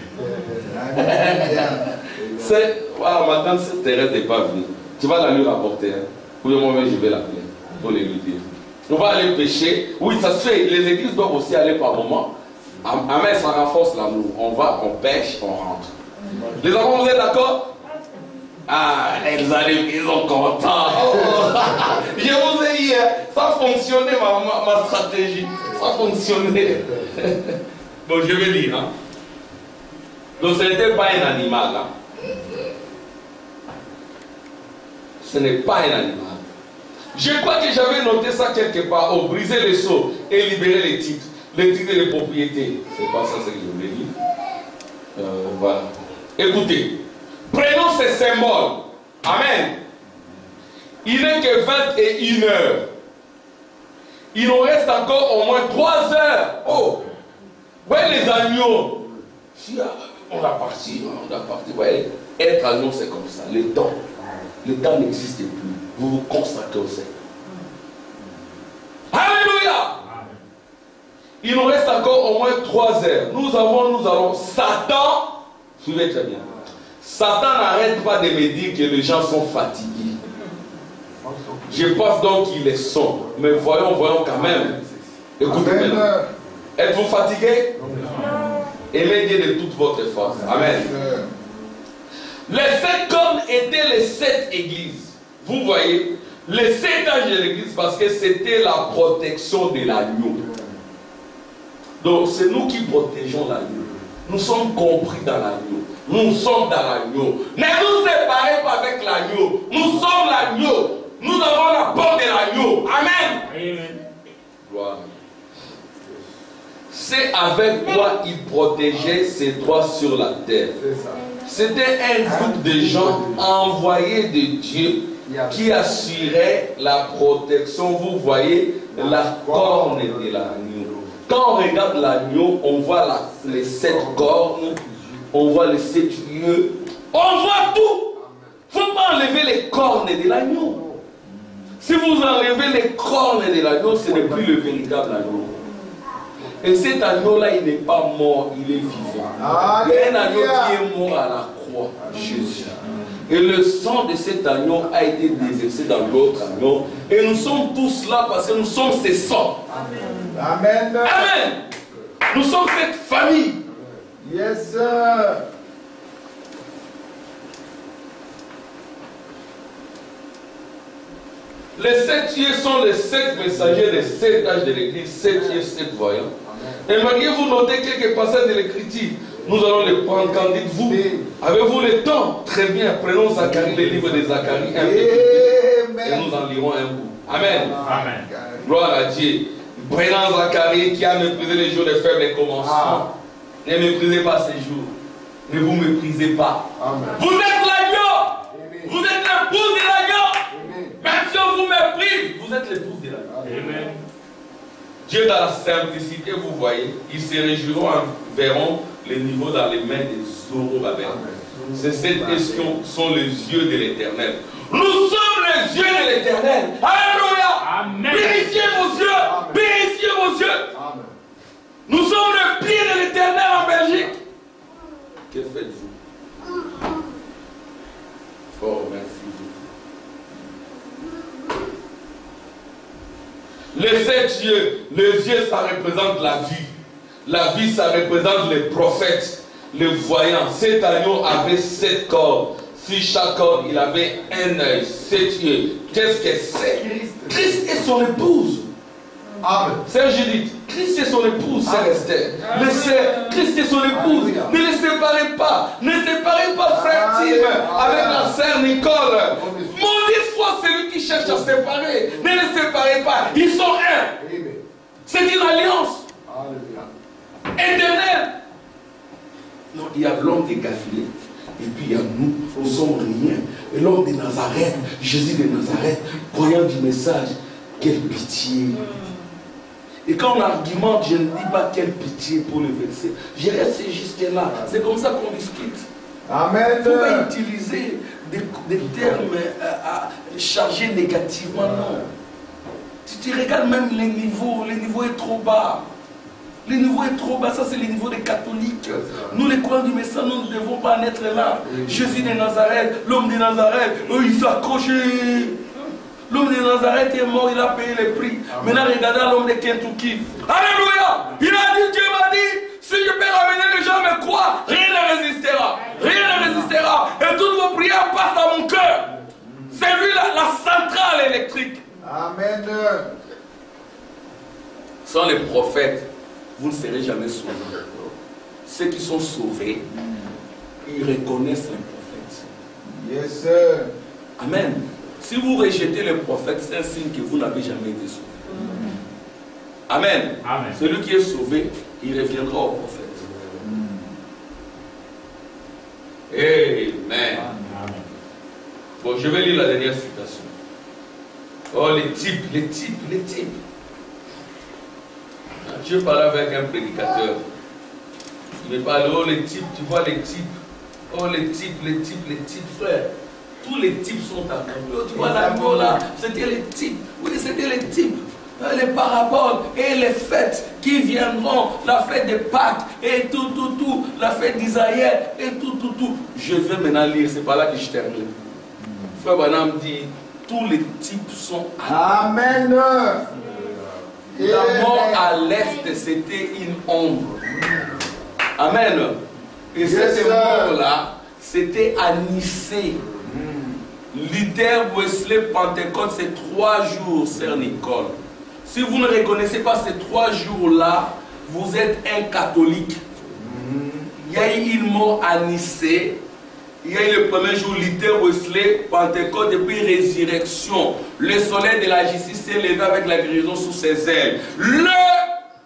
Voilà, ma tante Thérèse n'est pas venue. Tu vas la lui rapporter. Hein. Pour le moment, je vais l'appeler. Pour les lui dire. On va aller pêcher. Oui, ça se fait. Les églises doivent aussi aller par moment. Amen, ça renforce l'amour. On va, on pêche, on rentre. Les enfants, vous êtes d'accord? Ah, ils arrivent, ils sont contents. Je vous ai dit, ça fonctionnait ma stratégie. Ça fonctionnait. Bon, je vais lire. Hein. Donc, ce n'était pas un animal. Hein. Ce n'est pas un animal. Je crois que j'avais noté ça quelque part. Oh, briser les sceaux et libérer les titres. Les titres et les propriétés. C'est pas ça ce que je voulais dire. Voilà. Écoutez. Prenons ces symboles. Amen. Il n'est que 21 heures. Il nous reste encore au moins 3 heures. Oh. Ouais, les agneaux. Si on a parti. Ouais, être agneau, c'est comme ça. Le temps n'existe plus. Vous vous consacrez au Seigneur. Alléluia. Il nous reste encore au moins 3 heures. Nous allons. Satan, suivez très bien. Satan n'arrête pas de me dire que les gens sont fatigués. Je pense donc qu'ils les sont. Mais voyons quand même. Écoutez maintenant. Êtes-vous fatigué? Aimez Dieu de toute votre force. Amen. Les 7 cornes étaient les 7 églises. Vous voyez, les 7 âges de l'église, parce que c'était la protection de l'agneau. Donc c'est nous qui protégeons l'agneau. Nous sommes compris dans l'agneau. Nous sommes dans l'agneau. Ne nous séparez pas avec l'agneau. Nous sommes l'agneau. Nous avons la porte de l'agneau. Amen. Amen. Gloire. C'est avec quoi il protégeait ses droits sur la terre. C'était un groupe de gens envoyés de Dieu qui assurait la protection. Vous voyez la corne de l'agneau. Quand on regarde l'agneau, on voit les 7 cornes, on voit les 7 yeux, on voit tout. Il ne faut pas enlever les cornes de l'agneau. Si vous enlevez les cornes de l'agneau, ce n'est plus le véritable agneau. Et cet agneau-là, il n'est pas mort, il est vivant. Il y a un agneau qui est mort à la croix, Jésus. Et le sang de cet agneau a été déversé dans l'autre agneau. Et nous sommes tous là parce que nous sommes ces sangs. Amen. Amen. Nous sommes cette famille. Yes, sir. Les 7 yeux sont les 7 messagers des 7 âges de l'église, 7 yeux, 7 voyants. Aimeriez-vous noter quelques passages de l'écriture? Nous allons les prendre. Qu'en dites-vous? Avez-vous le temps? Très bien, prenons Zacharie, le livre de Zacharie, un peu. Et nous en lirons un bout. Amen. Amen. Gloire à Dieu. Prenons Zacharie qui a méprisé les jours des faibles commencements. Ne méprisez pas ces jours. Ne vous méprisez pas. Amen. Vous êtes l'agneau. Vous êtes l'épouse de l'agneau. Même si on vous méprise, Vous êtes l'épouse de la vie. Amen. Dieu, dans la simplicité, vous voyez, ils se réjouiront, verront les niveaux dans les mains des Zorobabel. C'est cette question sont les yeux de l'Éternel. Nous sommes les yeux de l'Éternel. Alléluia. Amen. Purifiez vos yeux. Amen. Purifiez vos yeux. Amen. Nous sommes le pied de l'Éternel en Belgique. Que faites-vous? Oh, merci. Les 7 yeux, les yeux ça représente la vie. La vie ça représente les prophètes, les voyants. Cet agneau avait 7 corps. Sur chaque corps il avait un œil, 7 yeux. Qu'est-ce que c'est? Christ et son épouse. Amen. Sœur Judith, Christ et son épouse, Sœur Esther. Christ et son épouse. Ne les séparez pas. Ne séparez pas frère Tim avec la sœur Nicole. Maudit soit celui qui cherche à séparer. Ne les séparez pas. Ils sont un. Amen. C'est une alliance Alléluia. éternelle. Non, il y a l'homme de Galilée. Et puis il y a nous, nous sommes rien. Et l'homme de Nazareth, Jésus de Nazareth, croyant du message, quelle pitié. Et quand on argumente, je ne dis pas quelle pitié pour le verset. Je reste juste là. C'est comme ça qu'on discute. Amen. Il ne faut pas utiliser des termes chargés négativement, non. Tu regardes même les niveaux est trop bas. Le niveau est trop bas, ça c'est le niveau des catholiques. Nous les croyants du Messie, nous ne devons pas en être là. Jésus de Nazareth, l'homme de Nazareth, il s'accrochait. L'homme de Nazareth est mort, il a payé le prix. Maintenant regardez l'homme de Kentucky. Alléluia! Il a dit, Dieu m'a dit, si je peux ramener les gens à me croire, rien ne résistera. Rien ne résistera. Et toutes vos prières passent dans mon cœur. C'est lui la centrale électrique. Amen. Sans les prophètes, vous ne serez jamais sauvés. Ceux qui sont sauvés, ils reconnaissent les prophètes. Yes, sir. Amen. Si vous rejetez les prophètes, c'est un signe que vous n'avez jamais été sauvé. Amen. Amen. Celui qui est sauvé, il reviendra au prophète. Amen. Amen. Bon, je vais lire la dernière citation. Oh, les types, les types, les types. Je parlais avec un prédicateur. Il me parlait, oh les types, tu vois les types. Oh les types, les types, les types, frère. Tous les types sont accomplis. Tu vois l'agneau là, c'était les types. Oui, c'était les types. Les paraboles et les fêtes qui viendront, la fête de Pâques et tout, la fête d'Isaïe et tout. Je vais maintenant lire, c'est par là que je termine. Frère Branham dit, tous les types sont Amen. La mort à l'est, c'était une ombre. Amen. Et cette mort-là, c'était à Nicée. Luther, Wesley, Pentecôte, c'est 3 jours, Sœur Nicole. Si vous ne reconnaissez pas ces 3 jours-là, vous êtes un catholique. Il y a eu une mort à Nicée. Il y a eu le premier jour, Luther, Wesley, Pentecôte, et puis résurrection. Le soleil de la justice s'est levé avec la guérison sous ses ailes. Le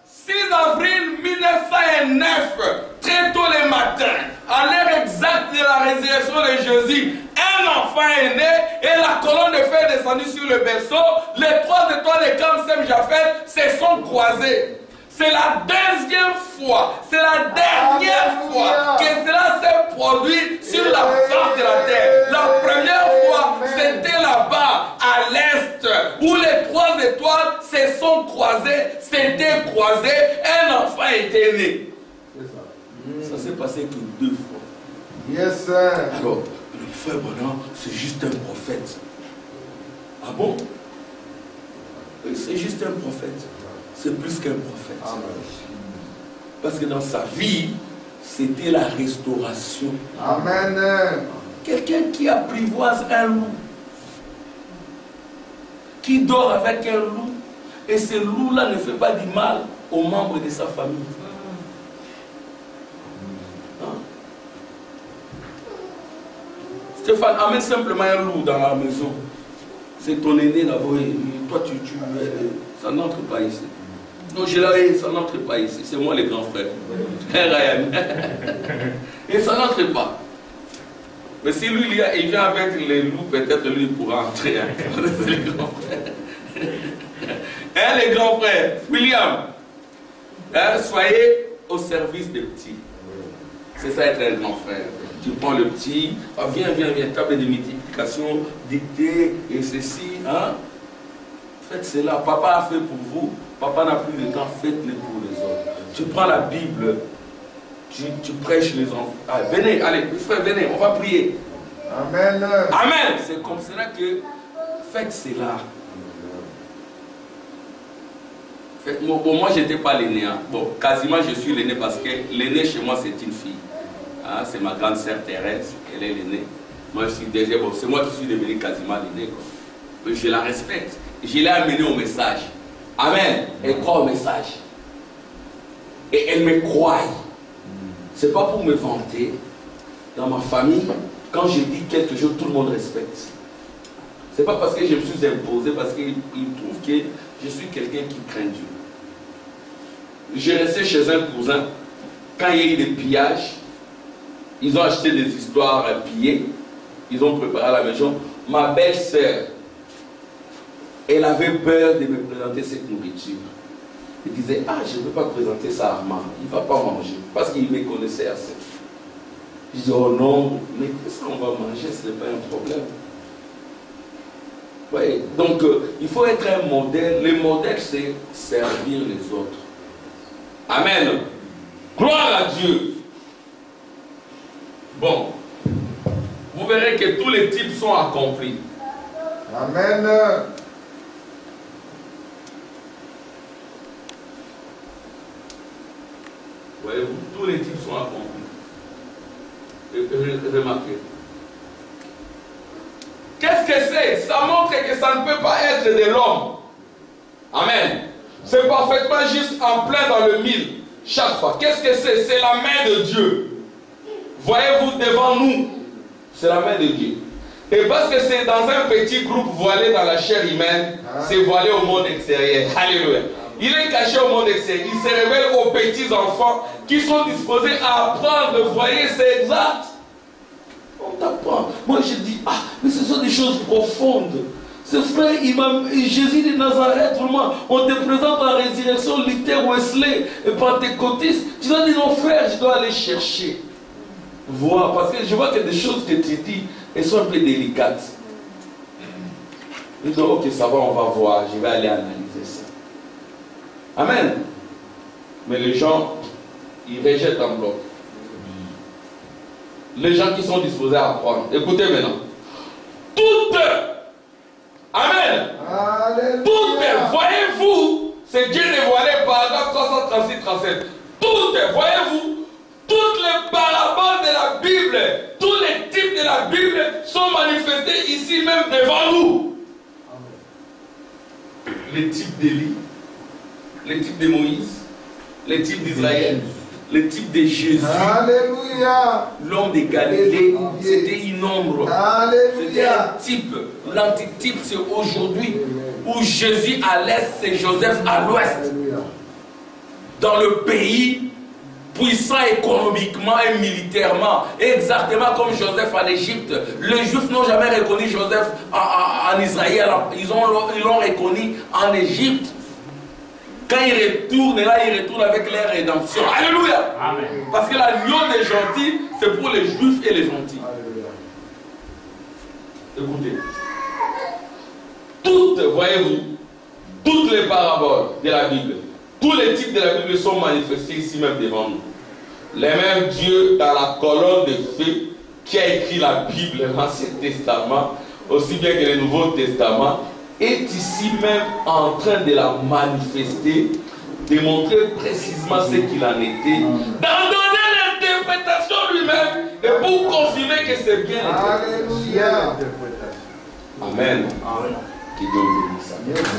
6 avril 1909, très tôt le matin, à l'heure exacte de la résurrection de Jésus, un enfant est né et la colonne de feu est descendue sur le berceau. Les 3 étoiles de Camp Sem Japhet se sont croisées. C'est la deuxième fois, c'est la dernière fois que cela s'est produit sur la face de la terre. La première fois, c'était là-bas, à l'est, où les 3 étoiles se sont croisées, s'étaient croisées, un enfant était né. Ça s'est passé que 2 fois. Yes, sir. Alors, le frère Branham, c'est juste un prophète. Ah bon? C'est juste un prophète. C'est plus qu'un prophète. Amen. Parce que dans sa vie, c'était la restauration. Amen. Quelqu'un qui apprivoise un loup, qui dort avec un loup, et ce loup-là ne fait pas du mal aux membres de sa famille. Hein? Stéphane, amène simplement un loup dans la maison. C'est ton aîné d'abord. Toi, ça n'entre pas ici. Non, je l'ai, ça n'entre pas ici. C'est moi le grand frère. Ryan. Et ça n'entre pas. Mais si lui, il vient avec les loups, peut-être lui pourra entrer. C'est le grand frère. Hein, les grands frères. William, hein, soyez au service des petits. C'est ça être un grand frère. Tu prends le petit, oh, viens, table de multiplication, dictée et ceci. Hein? Faites cela. Papa a fait pour vous. Papa n'a plus de temps. Faites-le pour les autres. Tu prends la Bible. Tu prêches les enfants. Ah, venez, allez, frère, venez, on va prier. Amen. Amen. C'est comme cela que faites cela. Bon, moi, je n'étais pas l'aîné. Hein. Bon, quasiment, je suis l'aîné parce que l'aîné chez moi, c'est une fille. Hein, c'est ma grande sœur Thérèse, elle est l'aînée. Moi, je suis déjà, bon, c'est moi qui suis devenu quasiment l'aîné. Mais je la respecte. Je l'ai amenée au message. Amen. Elle croit au message. Et elle me croit. Ce n'est pas pour me vanter. Dans ma famille, quand je dis quelque chose, tout le monde respecte. Ce n'est pas parce que je me suis imposé, parce qu'ils trouvent que je suis quelqu'un qui craint Dieu. J'ai resté chez un cousin. Quand il y a eu des pillages, ils ont acheté des histoires pillées. Ils ont préparé à la maison. Ma belle-sœur, elle avait peur de me présenter cette nourriture. Elle disait, ah, je ne peux pas présenter ça à Armand. Il ne va pas manger. Parce qu'il me connaissait assez. Je dis, oh non, mais ça on va manger, ce n'est pas un problème. Oui, donc il faut être un modèle. Le modèle, c'est servir les autres. Amen. Gloire à Dieu. Bon, vous verrez que tous les types sont accomplis. Amen. Voyez-vous, tous les types sont accomplis. Remarquez. Qu'est-ce que c'est? Ça montre que ça ne peut pas être de l'homme. Amen. C'est parfaitement juste en plein dans le mille. Chaque fois. Qu'est-ce que c'est? C'est la main de Dieu. Voyez-vous devant nous, c'est la main de Dieu. Et parce que c'est dans un petit groupe voilé dans la chair humaine, c'est voilé au monde extérieur. Alléluia. Il est caché au monde extérieur. Il se révèle aux petits enfants qui sont disposés à apprendre. Vous voyez, c'est exact. On t'apprend. Moi je dis, ah, mais ce sont des choses profondes. Ce frère, Jésus de Nazareth, vraiment, on te présente en résurrection, Luther, Wesley, et pentecôtiste. Tu dois dire, non frère, je dois aller chercher. Voir, parce que je vois que des choses que tu dis, elles sont un peu délicates. Je dis, ok, ça va, on va voir, je vais aller analyser ça. Amen. Mais les gens, ils rejettent en bloc. Les gens qui sont disposés à apprendre. Écoutez maintenant. Toutes, amen. Alléluia. Toutes, voyez-vous, c'est Dieu dévoilé par 336-37. Toutes, voyez-vous, toutes les paraboles de la Bible, tous les types de la Bible sont manifestés ici même devant nous. Amen. Les types d'Élie, les types de Moïse, les types d'Israël, les types de Jésus. Alléluia. L'homme de Galilée, c'était une ombre. C'était un type. L'antitype, c'est aujourd'hui. Où Jésus à l'est, c'est Joseph à l'ouest. Dans le pays puissant économiquement et militairement, exactement comme Joseph en Égypte. Les Juifs n'ont jamais reconnu Joseph en Israël. Ils l'ont reconnu en Égypte. Quand ils retournent, là, ils retournent avec leur rédemption. Alléluia. Amen. Parce que l'agneau des gentils, c'est pour les Juifs et les gentils. Alléluia. Écoutez. Toutes, voyez-vous, toutes les paraboles de la Bible, tous les types de la Bible sont manifestés ici même devant nous. Le même Dieu dans la colonne de feu qui a écrit la Bible, l'Ancien Testament, aussi bien que le Nouveau Testament, est ici même en train de la manifester, de montrer précisément ce qu'il en était, d'en donner l'interprétation lui-même et pour confirmer que c'est bien. Alléluia. Amen. Amen. Que Dieu bénisse. Alléluia.